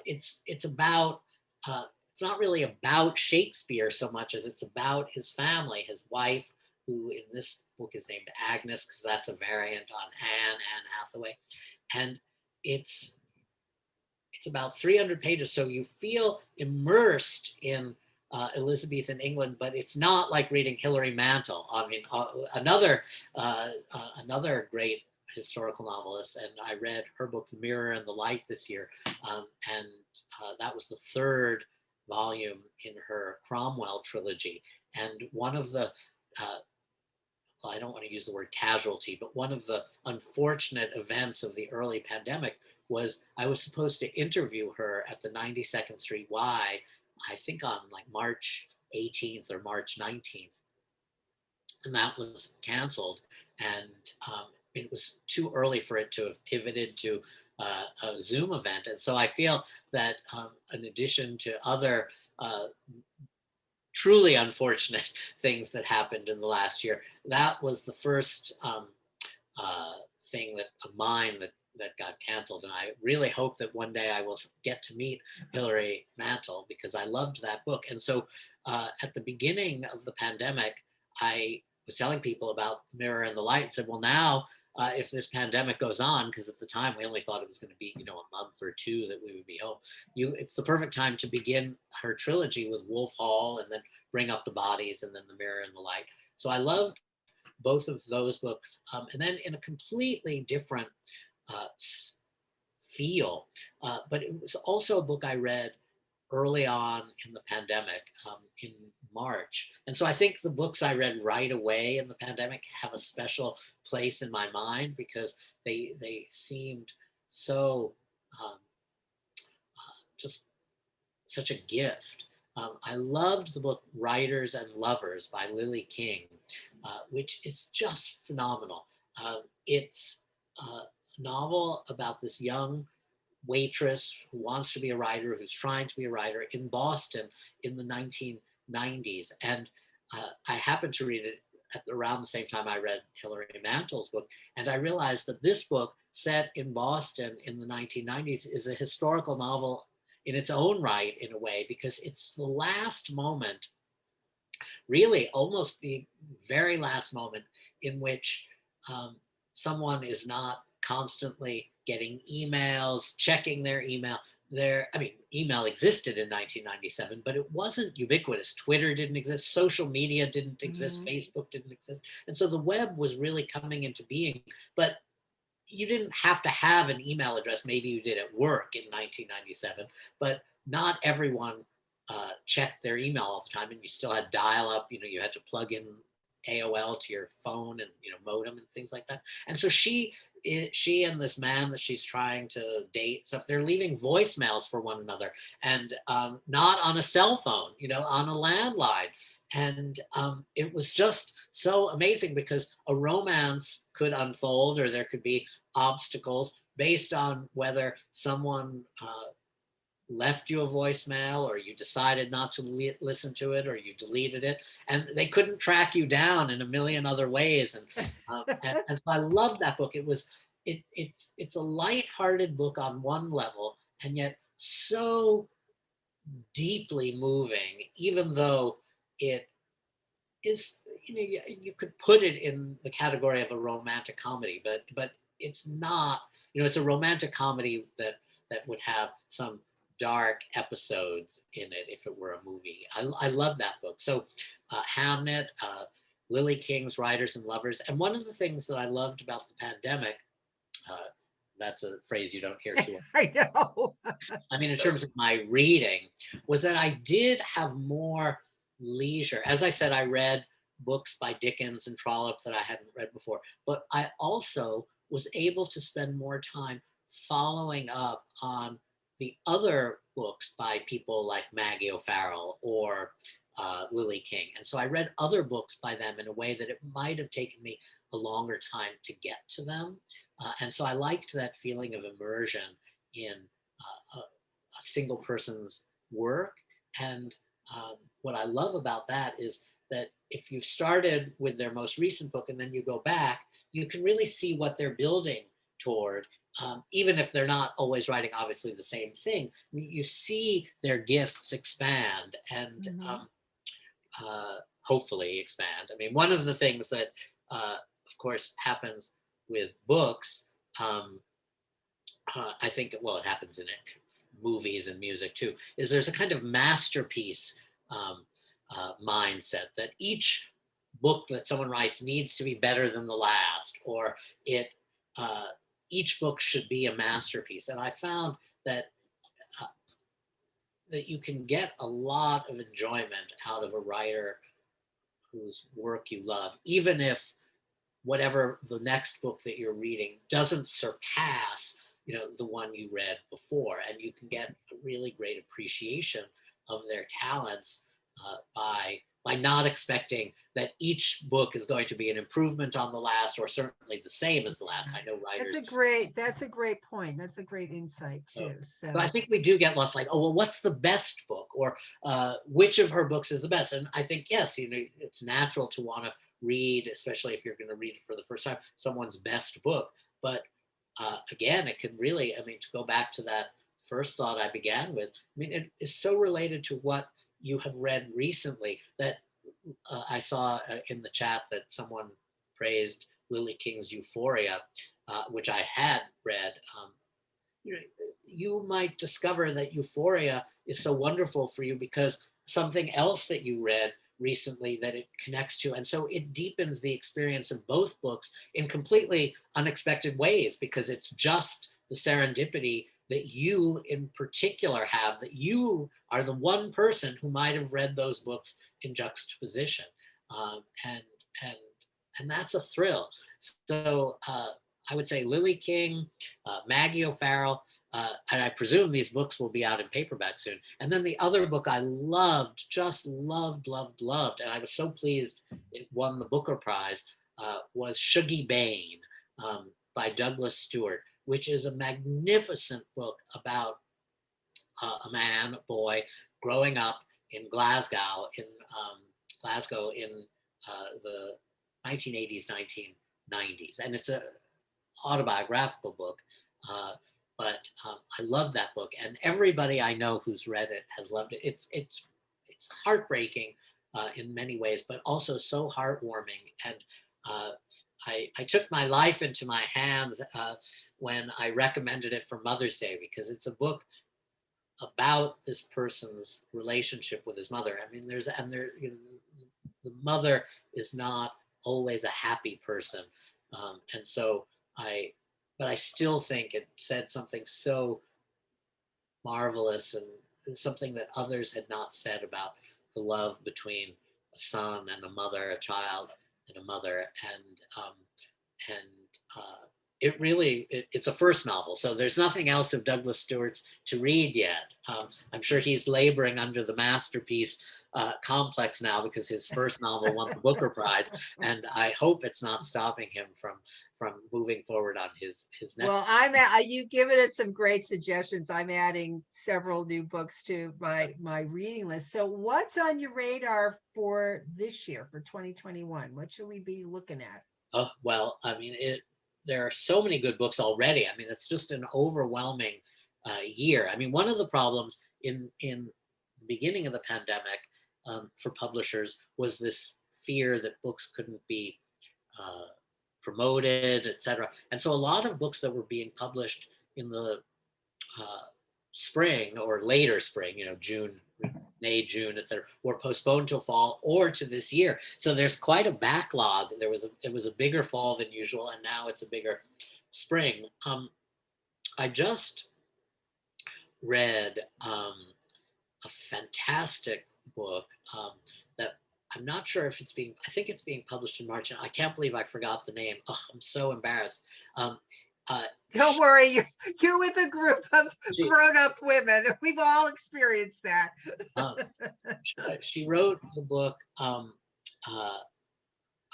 it's about it's not really about Shakespeare so much as it's about his family, his wife, who in this book is named Agnes, because that's a variant on Anne Hathaway. And it's about 300 pages, so you feel immersed in Elizabethan England, but it's not like reading Hilary Mantel. I mean, another great historical novelist, and I read her book The Mirror and the Light this year, and that was the third volume in her Cromwell trilogy. And one of the I don't want to use the word casualty, but one of the unfortunate events of the early pandemic was I was supposed to interview her at the 92nd Street Y, I think on like March 18th or March 19th. And that was canceled. And it was too early for it to have pivoted to a Zoom event. And so I feel that in addition to other truly unfortunate things that happened in the last year, that was the first thing of mine that got canceled. And I really hope that one day I will get to meet Hilary Mantel, because I loved that book. And so at the beginning of the pandemic, I was telling people about The Mirror and the Light and said, well, now if this pandemic goes on, because at the time we only thought it was going to be, a month or two that we would be home, it's the perfect time to begin her trilogy with Wolf Hall, and then Bring Up the Bodies, and then The Mirror and the Light. So I loved both of those books. And then in a completely different feel, but it was also a book I read early on in the pandemic, in March. And so I think the books I read right away in the pandemic have a special place in my mind, because they seemed so just such a gift. I loved the book Writers and Lovers by Lily King, which is just phenomenal. It's a novel about this young waitress who wants to be a writer, who's trying to be a writer in Boston in the 1990s. And I happened to read it around the same time I read Hilary Mantel's book. And I realized that this book, set in Boston in the 1990s, is a historical novel in its own right, in a way, because it's the last moment, really almost the very last moment, in which someone is not constantly getting emails, checking their email. Email existed in 1997, but it wasn't ubiquitous. Twitter didn't exist, social media didn't exist, Facebook didn't exist. And so the web was really coming into being, but you didn't have to have an email address. Maybe you did at work in 1997, but not everyone check their email all the time, and you still had dial up, you had to plug in AOL to your phone and modem and things like that. And so she and this man that she's trying to date, so if they're leaving voicemails for one another, and not on a cell phone, on a landline. And it was just so amazing because a romance could unfold, or there could be obstacles based on whether someone left you a voicemail, or you decided not to listen to it, or you deleted it, and they couldn't track you down in a million other ways. And so I loved that book. It's a lighthearted book on one level, and yet so deeply moving, even though it is, you could put it in the category of a romantic comedy, but it's not. It's a romantic comedy that would have some dark episodes in it if it were a movie. I love that book. So Hamnet, Lily King's Writers and Lovers. And one of the things that I loved about the pandemic, that's a phrase you don't hear too often. I know. I mean, in terms of my reading, was that I did have more leisure. As I said, I read books by Dickens and Trollope that I hadn't read before, but I also was able to spend more time following up on the other books by people like Maggie O'Farrell or Lily King. And so I read other books by them in a way that it might have taken me a longer time to get to them. And so I liked that feeling of immersion in a single person's work. And what I love about that is that if you've started with their most recent book and then you go back, you can really see what they're building toward. Even if they're not always writing obviously the same thing, you see their gifts expand and hopefully expand. I mean, one of the things that of course happens with books, I think, well, it happens in movies and music too, is there's a kind of masterpiece mindset that each book that someone writes needs to be better than the last, or each book should be a masterpiece. And I found that that you can get a lot of enjoyment out of a writer whose work you love, even if whatever the next book that you're reading doesn't surpass the one you read before. And you can get a really great appreciation of their talents by not expecting that each book is going to be an improvement on the last, or certainly the same as the last. I know writers. That's a great point. That's a great insight too. So I think we do get lost, like, oh, well, what's the best book, or which of her books is the best? And I think, yes, it's natural to want to read, especially if you're going to read it for the first time, someone's best book. But again, it can really, I mean, to go back to that first thought I began with, I mean, it is so related to what you have read recently that I saw in the chat that someone praised Lily King's Euphoria, which I had read. You might discover that Euphoria is so wonderful for you because something else that you read recently that it connects to. And so it deepens the experience of both books in completely unexpected ways, because it's just the serendipity that you in particular have, that you are the one person who might have read those books in juxtaposition. And that's a thrill. So I would say Lily King, Maggie O'Farrell, and I presume these books will be out in paperback soon. And then the other book I loved, just loved, and I was so pleased it won the Booker Prize, was Shuggie Bain by Douglas Stewart, which is a magnificent book about a boy, growing up in Glasgow, in the 1980s, 1990s. And it's a autobiographical book, but I love that book, and everybody I know who's read it has loved it. It's heartbreaking in many ways, but also so heartwarming. And I took my life into my hands when I recommended it for Mother's Day, because it's a book about this person's relationship with his mother. I mean, the mother is not always a happy person, and so but I still think it said something so marvelous and something that others had not said about the love between a son and a mother, a child and a mother, and it really it's a first novel, so there's nothing else of Douglas Stewart's to read yet. I'm sure he's laboring under the masterpiece complex now because his first novel won the Booker Prize, and I hope it's not stopping him from moving forward on his next. Well, you've given us some great suggestions. I'm adding several new books to my reading list. So what's on your radar for this year, for 2021? What should we be looking at? Oh, well, I mean, there are so many good books already. I mean, it's just an overwhelming year. I mean, one of the problems in the beginning of the pandemic for publishers was this fear that books couldn't be promoted, etc. And so a lot of books that were being published in the spring or later spring, June, May, June, etc., were postponed till fall or to this year. So there's quite a backlog. It was a bigger fall than usual, and now it's a bigger spring. I just read a fantastic book that I'm not sure if I think it's being published in March, and I can't believe I forgot the name. Oh, I'm so embarrassed. Don't worry, you're with a group of grown-up women. We've all experienced that. She wrote the book, oh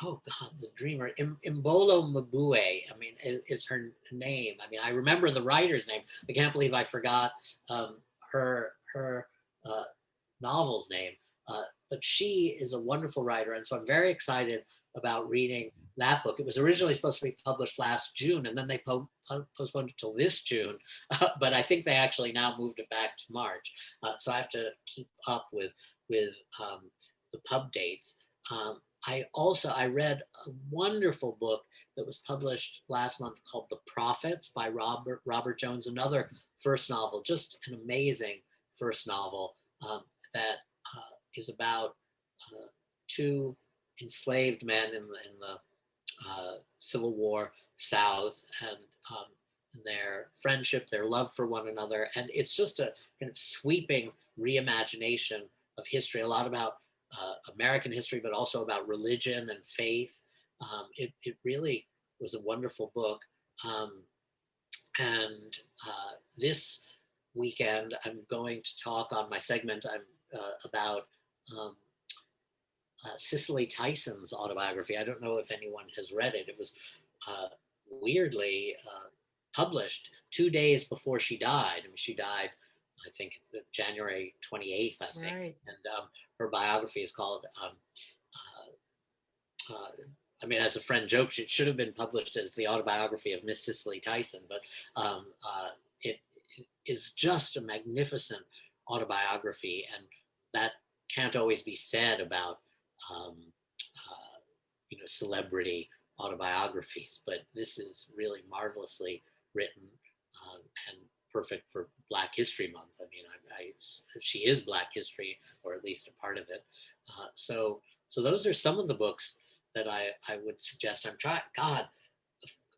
God, The Dreamer. Imbolo Mbue, I mean, is her name. I mean, I remember the writer's name. I can't believe I forgot her novel's name. But she is a wonderful writer, and so I'm very excited about reading that book. It was originally supposed to be published last June, and then they postponed it till this June. But I think they actually now moved it back to March. So I have to keep up with the pub dates. I read a wonderful book that was published last month called The Prophets by Robert Jones, another first novel, just an amazing first novel that is about two enslaved men in the Civil War South, and their friendship, their love for one another. And it's just a kind of sweeping reimagination of history, a lot about American history, but also about religion and faith. It really was a wonderful book. And this weekend, I'm going to talk on my segment about Cicely Tyson's autobiography. I don't know if anyone has read it. It was weirdly published 2 days before she died. I mean, she died, I think, January 28th, I think. Right. And her biography is called, I mean, as a friend joked, it should have been published as the autobiography of Miss Cicely Tyson, but it is just a magnificent autobiography, and that can't always be said about celebrity autobiographies, but this is really marvelously written and perfect for Black History Month. I mean, she is Black history, or at least a part of it. So those are some of the books that I would suggest. I'm trying. God,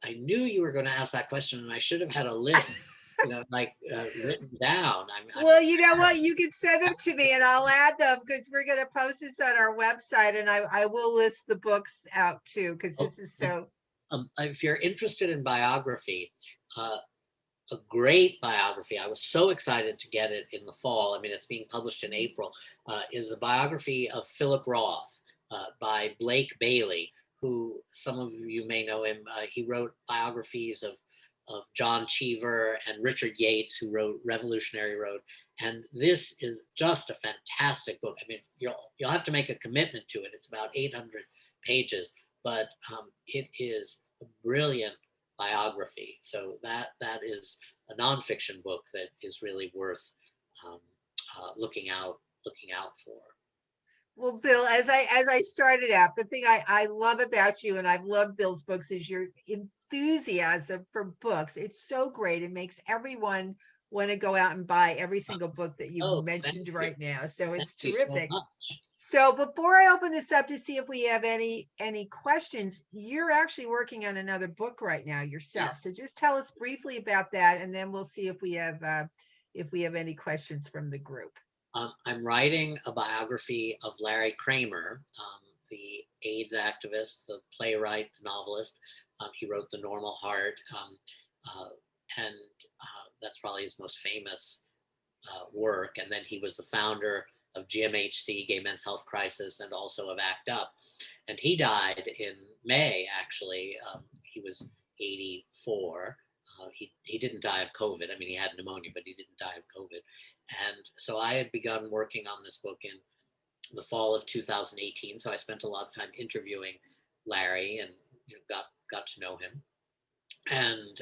I knew you were going to ask that question, and I should have had a list. Written down. Well, you know what? You can send them to me and I'll add them, because we're going to post this on our website, and I will list the books out too, because this is so. If you're interested in biography, a great biography, I was so excited to get it in the fall. I mean, it's being published in April, is a biography of Philip Roth by Blake Bailey, who some of you may know him. He wrote biographies of John Cheever and Richard Yates, who wrote Revolutionary Road. And this is just a fantastic book. I mean, you'll have to make a commitment to it. It's about 800 pages, but it is a brilliant biography. So that is a nonfiction book that is really worth looking out for. Well, Bill, as I started out, the thing I love about you, and I've loved Bill's books, is your enthusiasm for books. It's so great. It makes everyone want to go out and buy every single book that you mentioned right now. So it's terrific. So before I open this up to see if we have any questions, you're actually working on another book right now yourself. Yes. So just tell us briefly about that, and then we'll see if we have if we have any questions from the group. I'm writing a biography of Larry Kramer, the AIDS activist, the playwright, the novelist. He wrote The Normal Heart, and that's probably his most famous work. And then he was the founder of GMHC, Gay Men's Health Crisis, and also of ACT UP. And he died in May, actually. He was 84. He didn't die of COVID. I mean, he had pneumonia, but he didn't die of COVID. And so I had begun working on this book in the fall of 2018. So I spent a lot of time interviewing Larry and got to know him. And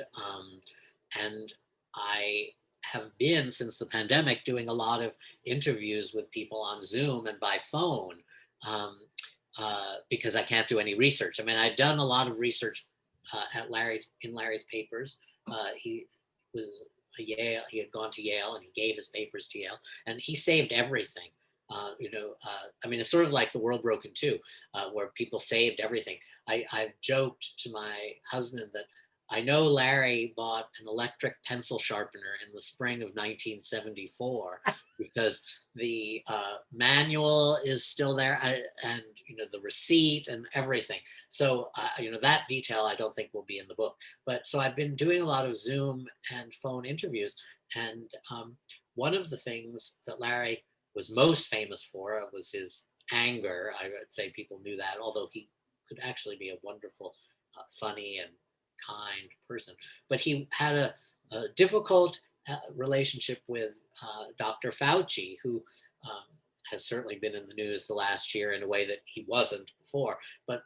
I have been, since the pandemic, doing a lot of interviews with people on Zoom and by phone, because I can't do any research. I mean, I'd done a lot of research in Larry's papers. He was he had gone to Yale, and he gave his papers to Yale, and he saved everything. I mean, it's sort of like The World Broke in Two, where people saved everything. I've joked to my husband that I know Larry bought an electric pencil sharpener in the spring of 1974 because the manual is still there, and the receipt and everything. So that detail I don't think will be in the book. But so I've been doing a lot of Zoom and phone interviews, and one of the things that Larry was most famous for was his anger. I would say people knew that, although he could actually be a wonderful, funny and kind person. But he had a difficult relationship with Dr. Fauci, who has certainly been in the news the last year in a way that he wasn't before. But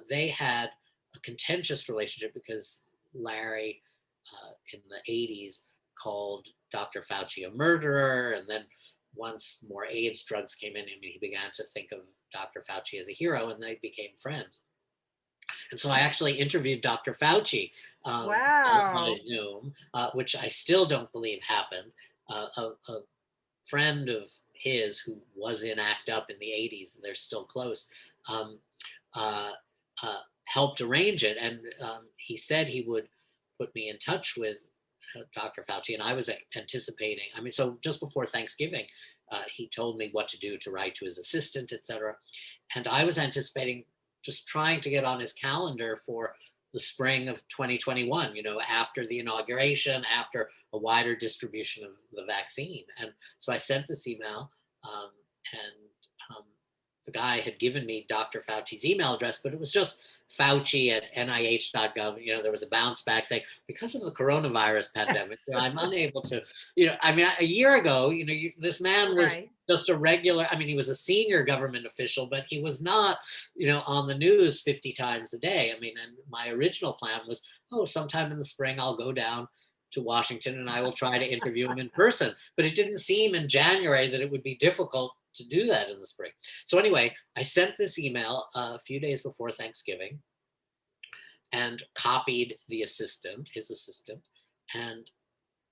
they had a contentious relationship because Larry, in the 80s, called Dr. Fauci a murderer, and then once more AIDS drugs came in, I mean, he began to think of Dr. Fauci as a hero, and they became friends. And so I actually interviewed Dr. Fauci on a Zoom, which I still don't believe happened. A friend of his who was in ACT UP in the 80s, and they're still close, helped arrange it. And he said he would put me in touch with Dr. Fauci, and I was anticipating, I mean, so just before Thanksgiving, he told me what to do, to write to his assistant, etc. And I was anticipating just trying to get on his calendar for the spring of 2021, after the inauguration, after a wider distribution of the vaccine. And so I sent this email, and the guy had given me Dr. Fauci's email address, but it was just Fauci@nih.gov. There was a bounce back saying, because of the coronavirus pandemic, I'm unable to, I mean, a year ago, this man was just a regular, I mean, he was a senior government official, but he was not, on the news 50 times a day. I mean, and my original plan was, sometime in the spring, I'll go down to Washington and I will try to interview him in person. But it didn't seem in January that it would be difficult to do that in the spring. So anyway, I sent this email a few days before Thanksgiving and copied his assistant. And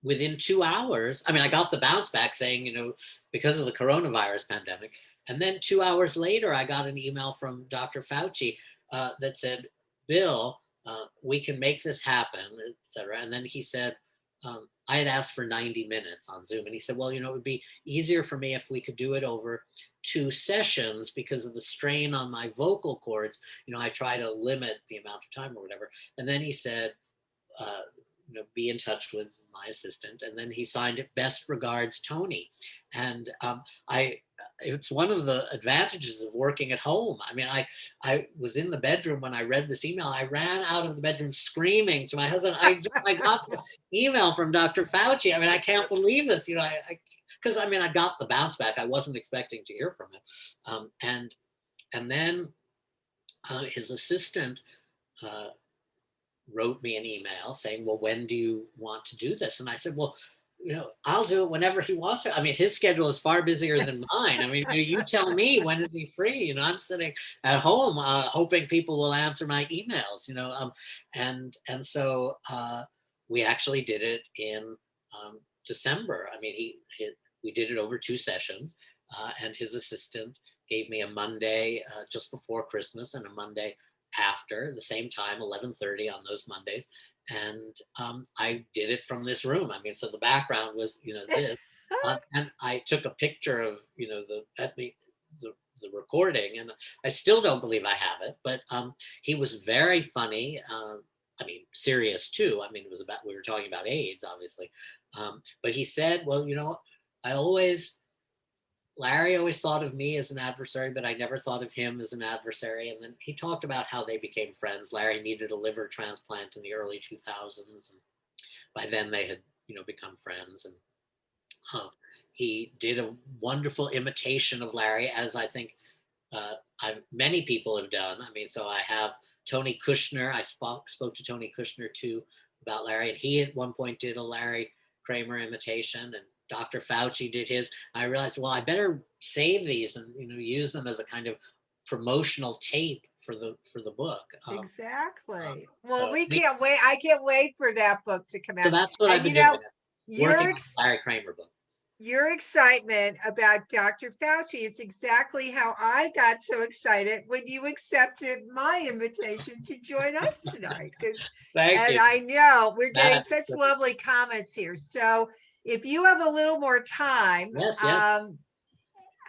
within 2 hours, I mean, I got the bounce back saying, because of the coronavirus pandemic. And then 2 hours later, I got an email from Dr. Fauci that said, Bill, we can make this happen, etc. And then he said, I had asked for 90 minutes on Zoom, and he said, well, it would be easier for me if we could do it over 2 sessions because of the strain on my vocal cords. I try to limit the amount of time or whatever. And then he said, be in touch with my assistant. And then he signed it, best regards, Tony. And it's one of the advantages of working at home. I mean, I was in the bedroom when I read this email. I ran out of the bedroom screaming to my husband, I got this email from Dr. Fauci. I mean, I can't believe this, because I got the bounce back. I wasn't expecting to hear from him. And then his assistant wrote me an email saying, well, when do you want to do this? And I said, well, I'll do it whenever he wants to. I mean, his schedule is far busier than mine. I mean, you tell me, when is he free? I'm sitting at home hoping people will answer my emails, and so we actually did it in December. I mean, we did it over 2 sessions, and his assistant gave me a Monday just before Christmas and a Monday after, the same time, 11:30 on those Mondays. And I did it from this room. I mean, so the background was, this. And I took a picture of, the recording, and I still don't believe I have it, but he was very funny. I mean, serious too. I mean, it was about, we were talking about AIDS, obviously. But he said, well, Larry always thought of me as an adversary, but I never thought of him as an adversary. And then he talked about how they became friends. Larry needed a liver transplant in the early 2000s. And by then they had, become friends. And he did a wonderful imitation of Larry, as I think many people have done. I mean, so I have Tony Kushner. I spoke to Tony Kushner too about Larry, and he at one point did a Larry Kramer imitation, and Dr. Fauci did his. I realized, well, I better save these and use them as a kind of promotional tape for the book. Exactly. Well, So we can't wait. I can't wait for that book to come out. So that's what And I've been doing. Your Working on the Larry Kramer book. Your excitement about Dr. Fauci is exactly how I got so excited when you accepted my invitation to join us tonight. Thank you. I know we're getting That's such great. lovely comments here. So if you have a little more time, Yes.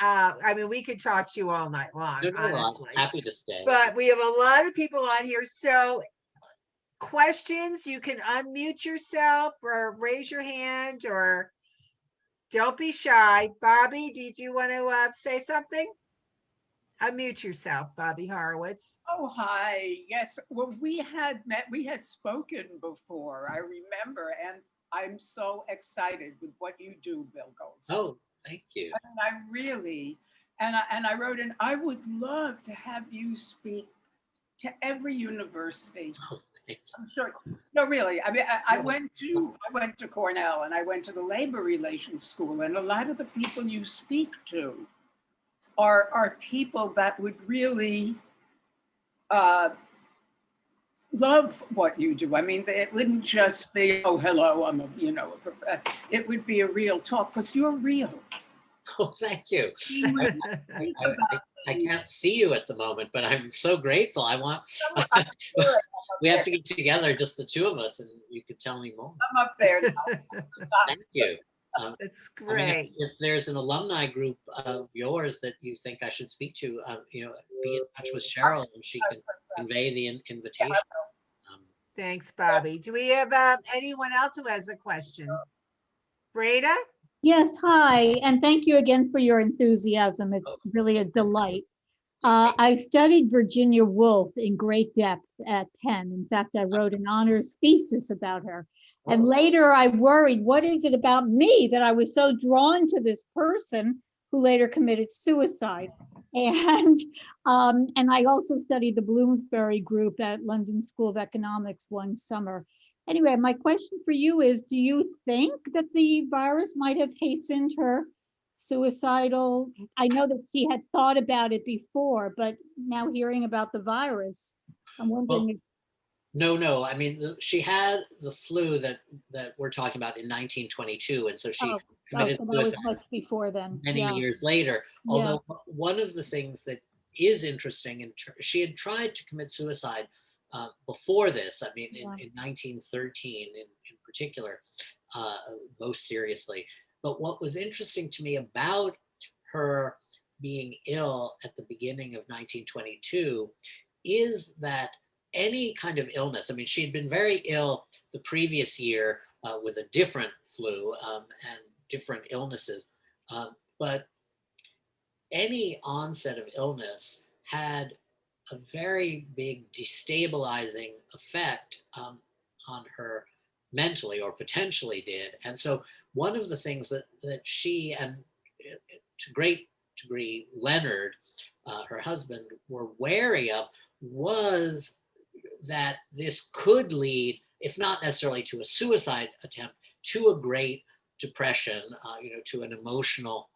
I mean, we could talk to you all night long, honestly. I'm happy to stay. But we have a lot of people on here. So questions, you can unmute yourself or raise your hand, or don't be shy. Bobby, did you want to say something? Unmute yourself, Bobby Horowitz. Oh, hi. Yes. Well, we had met, we had spoken before, I remember, and I'm so excited with what you do, Bill Goldstein. Oh, thank you. And I really, and I wrote in, I would love to have you speak to every university. Oh, thank you. I'm sure. No, really. I mean, I went to Cornell, and I went to the labor relations school, and a lot of the people you speak to are people that would really love what you do. I mean, it wouldn't just be, oh, hello, I'm it would be a real talk, because you're real. Oh, thank you. I can't see you at the moment, but I'm so grateful. We have to get together, just the two of us, and you could tell me more. I'm up there now. Thank you. That's great. I mean, if there's an alumni group of yours that you think I should speak to, be in touch with Cheryl, and she can convey the invitation. Thanks, Bobby. Do we have anyone else who has a question? Breda? Yes, hi, and thank you again for your enthusiasm. It's really a delight. I studied Virginia Woolf in great depth at Penn. In fact, I wrote an honors thesis about her. And later I worried, what is it about me that I was so drawn to this person who later committed suicide? And I also studied the Bloomsbury group at London School of Economics one summer. Anyway, my question for you is, do you think that the virus might have hastened her suicidal? I know that she had thought about it before, but now hearing about the virus, I'm wondering if... No. I mean, she had the flu that we're talking about in 1922, and so she committed so that was suicide much before then. many years later. Although one of the things that is interesting, and she had tried to commit suicide before this. I mean, in 1913, in particular, most seriously. But what was interesting to me about her being ill at the beginning of 1922 is that any kind of illness, I mean, she'd been very ill the previous year with a different flu and different illnesses, but any onset of illness had a very big destabilizing effect on her mentally, or potentially did. And so one of the things that she, and to great degree Leonard, her husband, were wary of was that this could lead, if not necessarily to a suicide attempt, to a great depression, to an emotional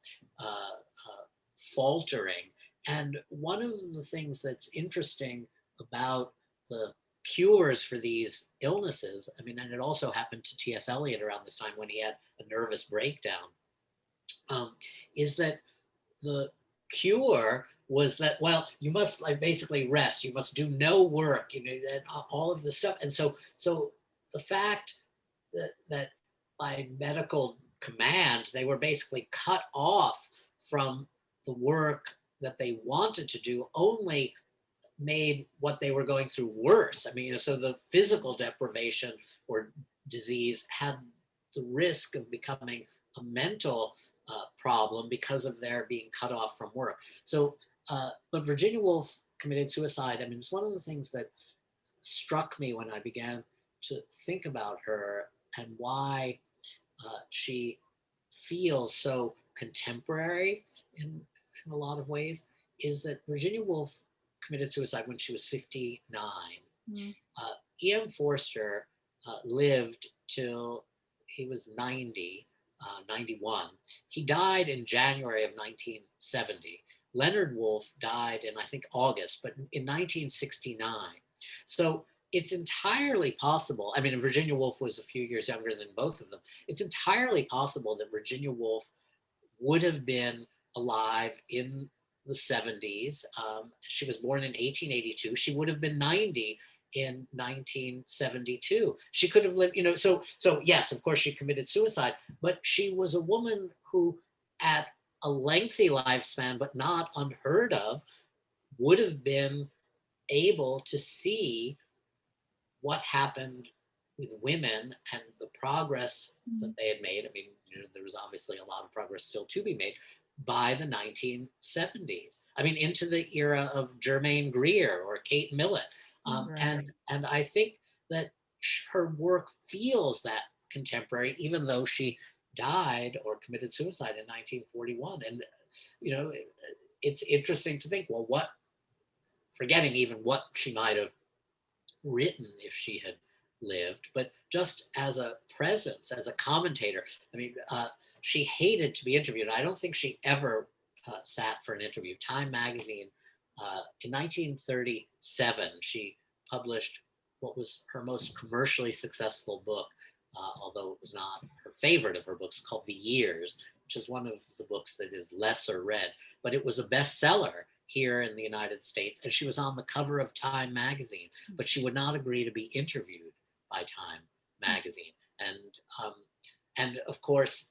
faltering. And one of the things that's interesting about the cures for these illnesses, I mean, and it also happened to T.S. Eliot around this time when he had a nervous breakdown, is that the cure was that, well, you must basically rest, you must do no work, and all of this stuff. And so the fact that by medical command, they were basically cut off from the work that they wanted to do only made what they were going through worse. I mean, so the physical deprivation or disease had the risk of becoming a mental problem because of their being cut off from work. So, but Virginia Woolf committed suicide. I mean, it's one of the things that struck me when I began to think about her and why she feels so contemporary in a lot of ways, is that Virginia Woolf committed suicide when she was 59. Mm. E.M. Forster lived till he was 90, 91. He died in January of 1970. Leonard Woolf died in, I think, August, but in 1969. So it's entirely possible. I mean, Virginia Woolf was a few years younger than both of them. It's entirely possible that Virginia Woolf would have been alive in the 70s. She was born in 1882. She would have been 90 in 1972. She could have lived, so yes, of course she committed suicide, but she was a woman who at a lengthy lifespan, but not unheard of, would have been able to see what happened with women and the progress that they had made. I mean, there was obviously a lot of progress still to be made by the 1970s. I mean, into the era of Germaine Greer or Kate Millett. Right. And I think that her work feels that contemporary, even though she died or committed suicide in 1941. And, it's interesting to think, well, forgetting even what she might have written if she had lived, but just as a presence, as a commentator. I mean, she hated to be interviewed. I don't think she ever sat for an interview. Time magazine, in 1937, she published what was her most commercially successful book, although it was not her favorite of her books, called The Years, which is one of the books that is lesser read, but it was a bestseller here in the United States. And she was on the cover of Time magazine, but she would not agree to be interviewed by Time magazine. And of course,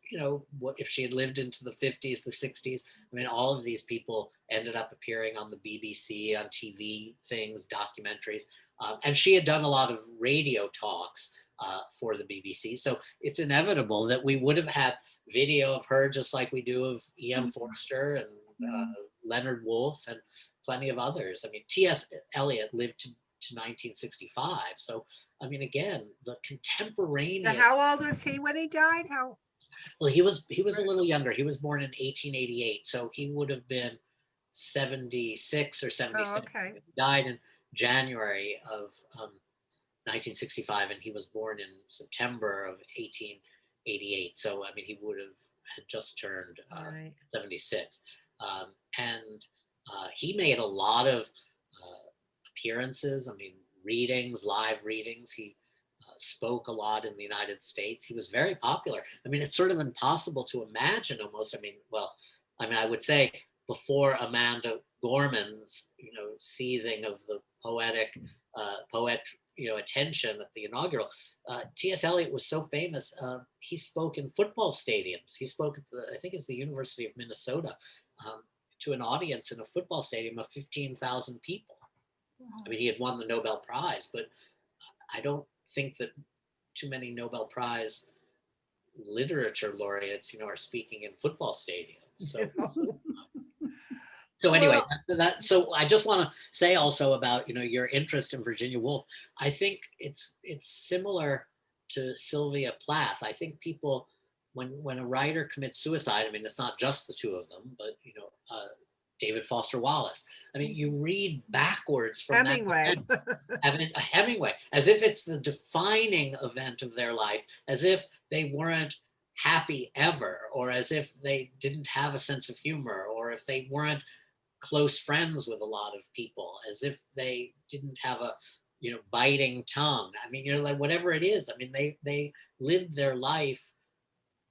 what if she had lived into the 50s, the 60s? I mean, all of these people ended up appearing on the BBC, on TV things, documentaries. And she had done a lot of radio talks for the BBC. So it's inevitable that we would have had video of her just like we do of E.M. Forster and Leonard Woolf and plenty of others. I mean, T.S. Eliot lived to 1965. So, I mean, again, the contemporaneous. So how old was he when he died? Well, he was a little younger. He was born in 1888, so he would have been 76 or 77. Oh, okay. He died in January of 1965, and he was born in September of 1888. So, I mean, he would have had just turned Right. 76. And he made a lot of appearances. I mean, readings, live readings. He spoke a lot in the United States. He was very popular. I mean, it's sort of impossible to imagine almost. I would say before Amanda Gorman's, seizing of the poet, attention at the inaugural, T.S. Eliot was so famous. He spoke in football stadiums. He spoke at I think it's the University of Minnesota, to an audience in a football stadium of 15,000 people. I mean, he had won the Nobel Prize, but I don't think that too many Nobel Prize literature laureates, are speaking in football stadiums. So anyway, so I just want to say also about, your interest in Virginia Woolf. I think it's similar to Sylvia Plath. I think people, when a writer commits suicide, I mean, it's not just the two of them, but, David Foster Wallace. I mean, you read backwards from Hemingway. Hemingway, as if it's the defining event of their life, as if they weren't happy ever, or as if they didn't have a sense of humor, or if they weren't close friends with a lot of people, as if they didn't have a biting tongue. I mean, like whatever it is. I mean, they lived their life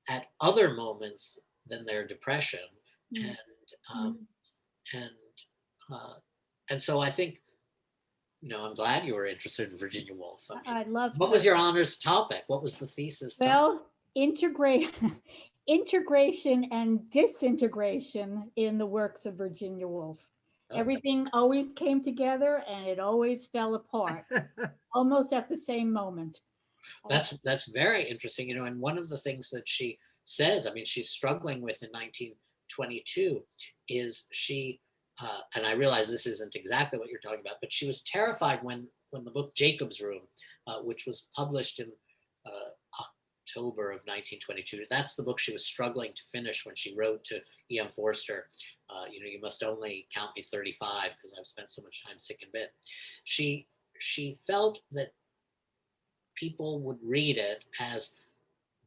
at other moments than their depression, and so I think I'm glad you were interested in Virginia Woolf. I mean, I love. what was your honors topic? What was the thesis topic? Well, integration and disintegration in the works of Virginia Woolf. Okay. Everything always came together and it always fell apart, almost at the same moment. That's very interesting, and one of the things that she says, I mean, she's struggling with in 1922 is she, and I realize this isn't exactly what you're talking about, but she was terrified when the book Jacob's Room, which was published in October of 1922, that's the book she was struggling to finish when she wrote to E.M. Forster, you must only count me 35 because I've spent so much time sick in bed. She felt that people would read it as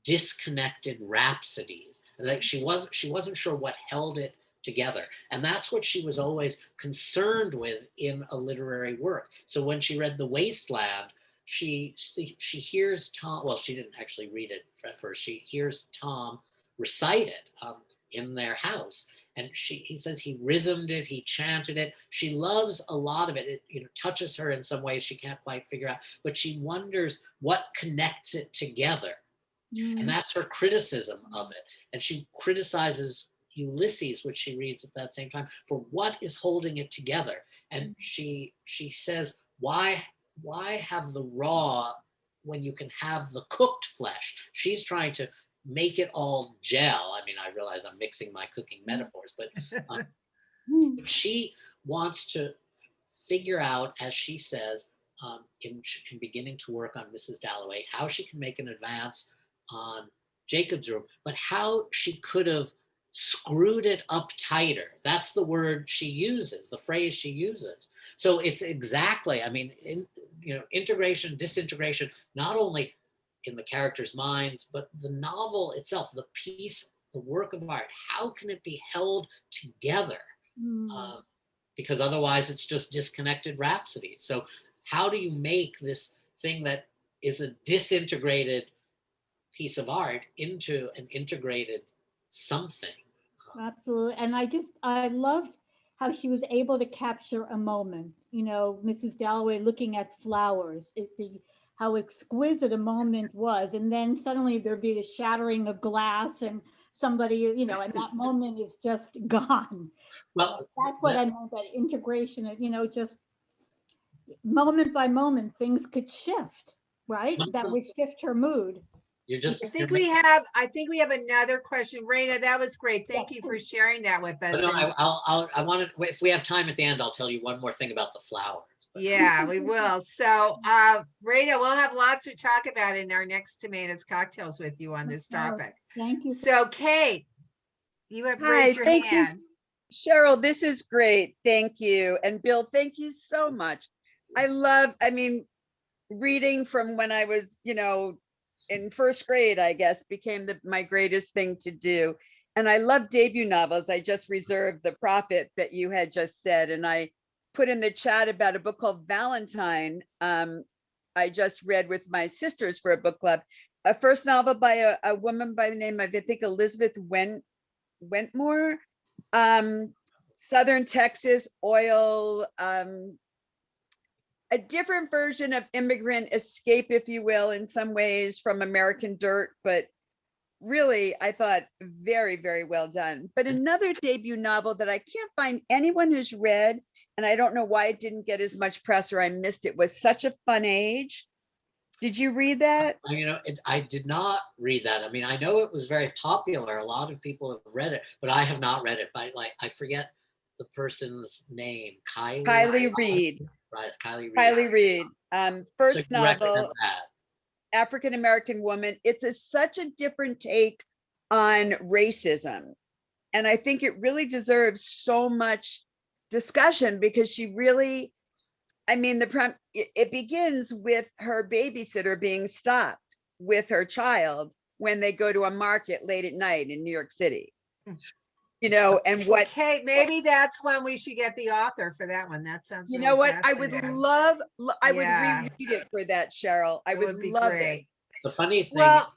disconnected rhapsodies, and that she wasn't sure what held it together, and that's what she was always concerned with in a literary work. So when she read The Wasteland, she hears Tom, well, she didn't actually read it at first, she hears Tom recite it in their house, and he says he rhythmed it, he chanted it. She loves a lot of it. It touches her in some ways she can't quite figure out, but she wonders what connects it together. And that's her criticism of it. And she criticizes Ulysses, which she reads at that same time, for what is holding it together. And she says, why have the raw when you can have the cooked flesh? She's trying to make it all gel. I mean, I realize I'm mixing my cooking metaphors, but she wants to figure out, as she says, in beginning to work on Mrs. Dalloway, how she can make an advance on Jacob's Room, but how she could have screwed it up tighter. That's the word she uses, the phrase she uses. So it's exactly, I mean, integration, disintegration, not only in the characters' minds, but the novel itself, the piece, the work of art, how can it be held together? Because otherwise it's just disconnected rhapsodies. So how do you make this thing that is a disintegrated piece of art into an integrated something? Absolutely. And I loved how she was able to capture a moment, Mrs. Dalloway looking at flowers, how exquisite a moment was. And then suddenly there'd be the shattering of glass and somebody, and that moment is just gone. Well, that's what I meant by integration, just moment by moment, things could shift, right? That would shift her mood. I think we have another question. Raina, that was great. Thank you for sharing that with us. No, I want to, if we have time at the end, I'll tell you one more thing about the flowers. Yeah, we will. So, Raina, we'll have lots to talk about in our next Tomatoes Cocktails with you on this topic. Thank you. So, Kate, you have raised your thank hand. you, Cheryl. This is great. Thank you. And Bill, thank you so much. I mean, reading from when I was, in first grade, I guess, became my greatest thing to do. And I love debut novels. I just reserved The Prophet that you had just said. And I put in the chat about a book called Valentine. I just read with my sisters for a book club. A first novel by a woman by the name of, I think, Elizabeth Wentmore. Southern Texas oil, a different version of immigrant escape, if you will, in some ways from American Dirt, but really, I thought very, very well done. But another debut novel that I can't find anyone who's read, and I don't know why it didn't get as much press or I missed it, was Such a Fun Age. Did you read that? I did not read that. I mean, I know it was very popular. A lot of people have read it, but I have not read it. I forget the person's name. Kylie Reed. Right, Kylie Reed. First so novel, African-American woman. It's such a different take on racism. And I think it really deserves so much discussion because she really, I mean, it begins with her babysitter being stopped with her child when they go to a market late at night in New York City. And what? Okay, maybe that's when we should get the author for that one. That sounds. You know what? I would love. I would reread it for that, Cheryl. I would love it. The funny thing. Well,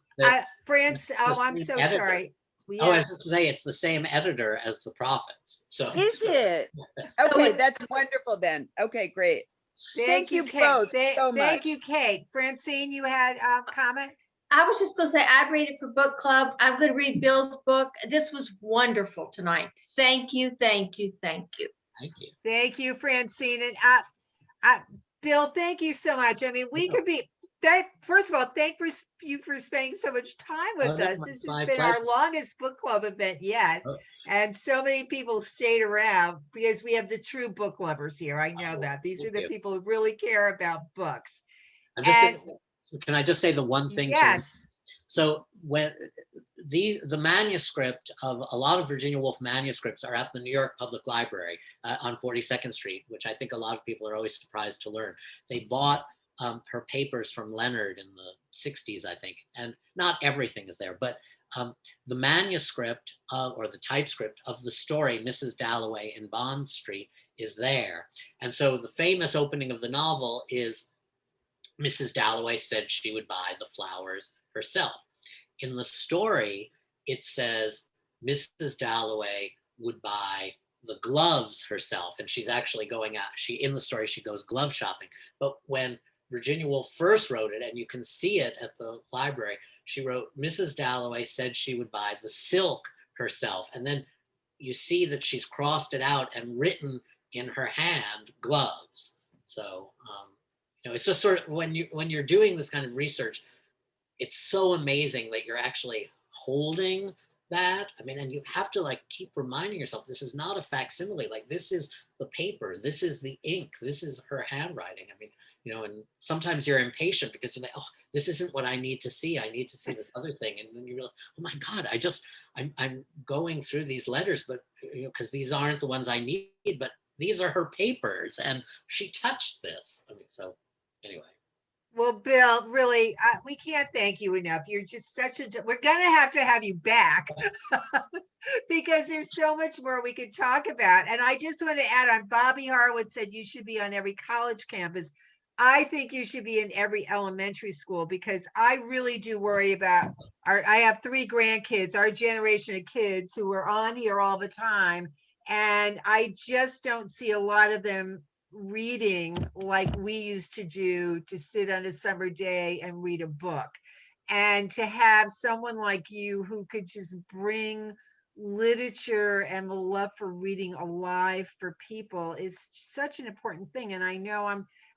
France. Oh, I'm so sorry. I was just to say it's the same editor as The Prophets. So is it? Okay, that's wonderful then. Okay, great. Thank you Kate. both so Thank much. you, Kate. Francine, you had a comment? I was just gonna say, I'd read it for book club. I'm gonna read Bill's book. This was wonderful tonight. Thank you, thank you, thank you. Thank you. Thank you, Francine. And Bill, thank you so much. I mean, we could be first of all, you for spending so much time with no, us. This has my been our pleasure. longest book club event yet. Oh. And so many people stayed around because we have the true book lovers here. I know that. These are Thank the you. people who really care about books. I'm just And can I just say the one thing? yes. So when the manuscript of a lot of Virginia Woolf manuscripts are at the New York Public Library on 42nd Street, which I think a lot of people are always surprised to learn. They bought her papers from Leonard in the 60s, I think, and not everything is there, but the manuscript or the typescript of the story, Mrs. Dalloway in Bond Street, is there. And so the famous opening of the novel is Mrs. Dalloway said she would buy the flowers herself. In the story, it says Mrs. Dalloway would buy the gloves herself, and she's actually going out. In the story, she goes glove shopping. But when Virginia Woolf first wrote it, and you can see it at the library, she wrote, Mrs. Dalloway said she would buy the silk herself. And then you see that she's crossed it out and written in her hand, gloves. So, it's just sort of when you're doing this kind of research, it's so amazing that you're actually holding that. I mean, and you have to like keep reminding yourself, this is not a facsimile. Like, this is the paper, this is the ink, this is her handwriting. I mean, and sometimes you're impatient because you're like, oh, this isn't what I need to see. I need to see this other thing. And then you realize, oh my God, I'm going through these letters, but because these aren't the ones I need, but these are her papers and she touched this. I mean, so anyway. Well, Bill, really, we can't thank you enough. You're just we're going to have you back because there's so much more we could talk about. And I just want to add on, Bobby Harwood said you should be on every college campus. I think you should be in every elementary school because I really do worry about I have 3 grandkids, our generation of kids who are on here all the time. And I just don't see a lot of them reading like we used to do, to sit on a summer day and read a book. And to have someone like you who could just bring literature and the love for reading alive for people is such an important thing. And I know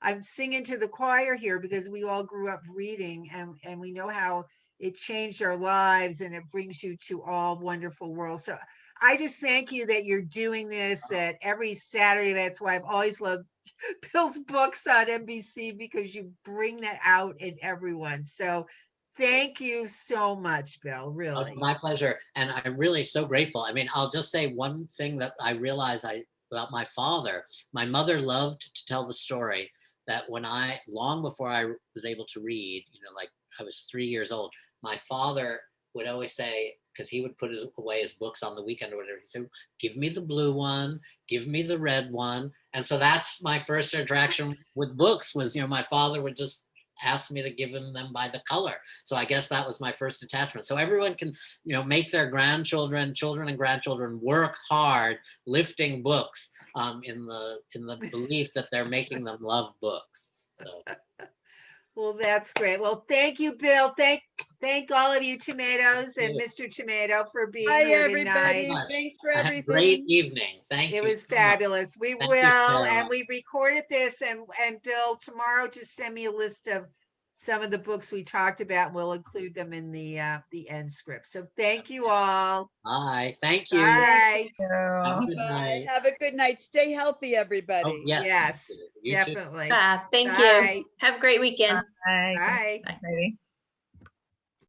I'm singing to the choir here because we all grew up reading and we know how it changed our lives and it brings you to all wonderful worlds. So I just thank you that you're doing this, that every Saturday. That's why I've always loved Bill's books on NBC, because you bring that out in everyone. So thank you so much, Bill, really. My pleasure. And I'm really so grateful. I mean, I'll just say one thing that I realized about my father. My mother loved to tell the story that when long before I was able to read, like I was 3 years old, my father would always say, because he would put away his books on the weekend or whatever, he said, give me the blue one, give me the red one. And so that's my first interaction with books was, my father would just ask me to give him them by the color. So I guess that was my first attachment. So everyone can, make their children and grandchildren work hard lifting books in the belief that they're making them love books. So. Well, that's great. Well, thank you, Bill. Thank all of you tomatoes and Mr. Tomato for being here everybody. tonight. Thanks for Have a everything. great evening. Thank you. It was so fabulous. much. We Thank will, you, and we recorded this. And Bill, tomorrow, just send me a list of some of the books we talked about. We'll include them in the end script. So thank you all. Bye. Thank you. Bye. Have a good Bye. night. Have a good night. Stay healthy, everybody. Oh, yes. Yes, You too. definitely. Thank Bye. you. Have a great weekend. Bye. Bye. Bye, baby.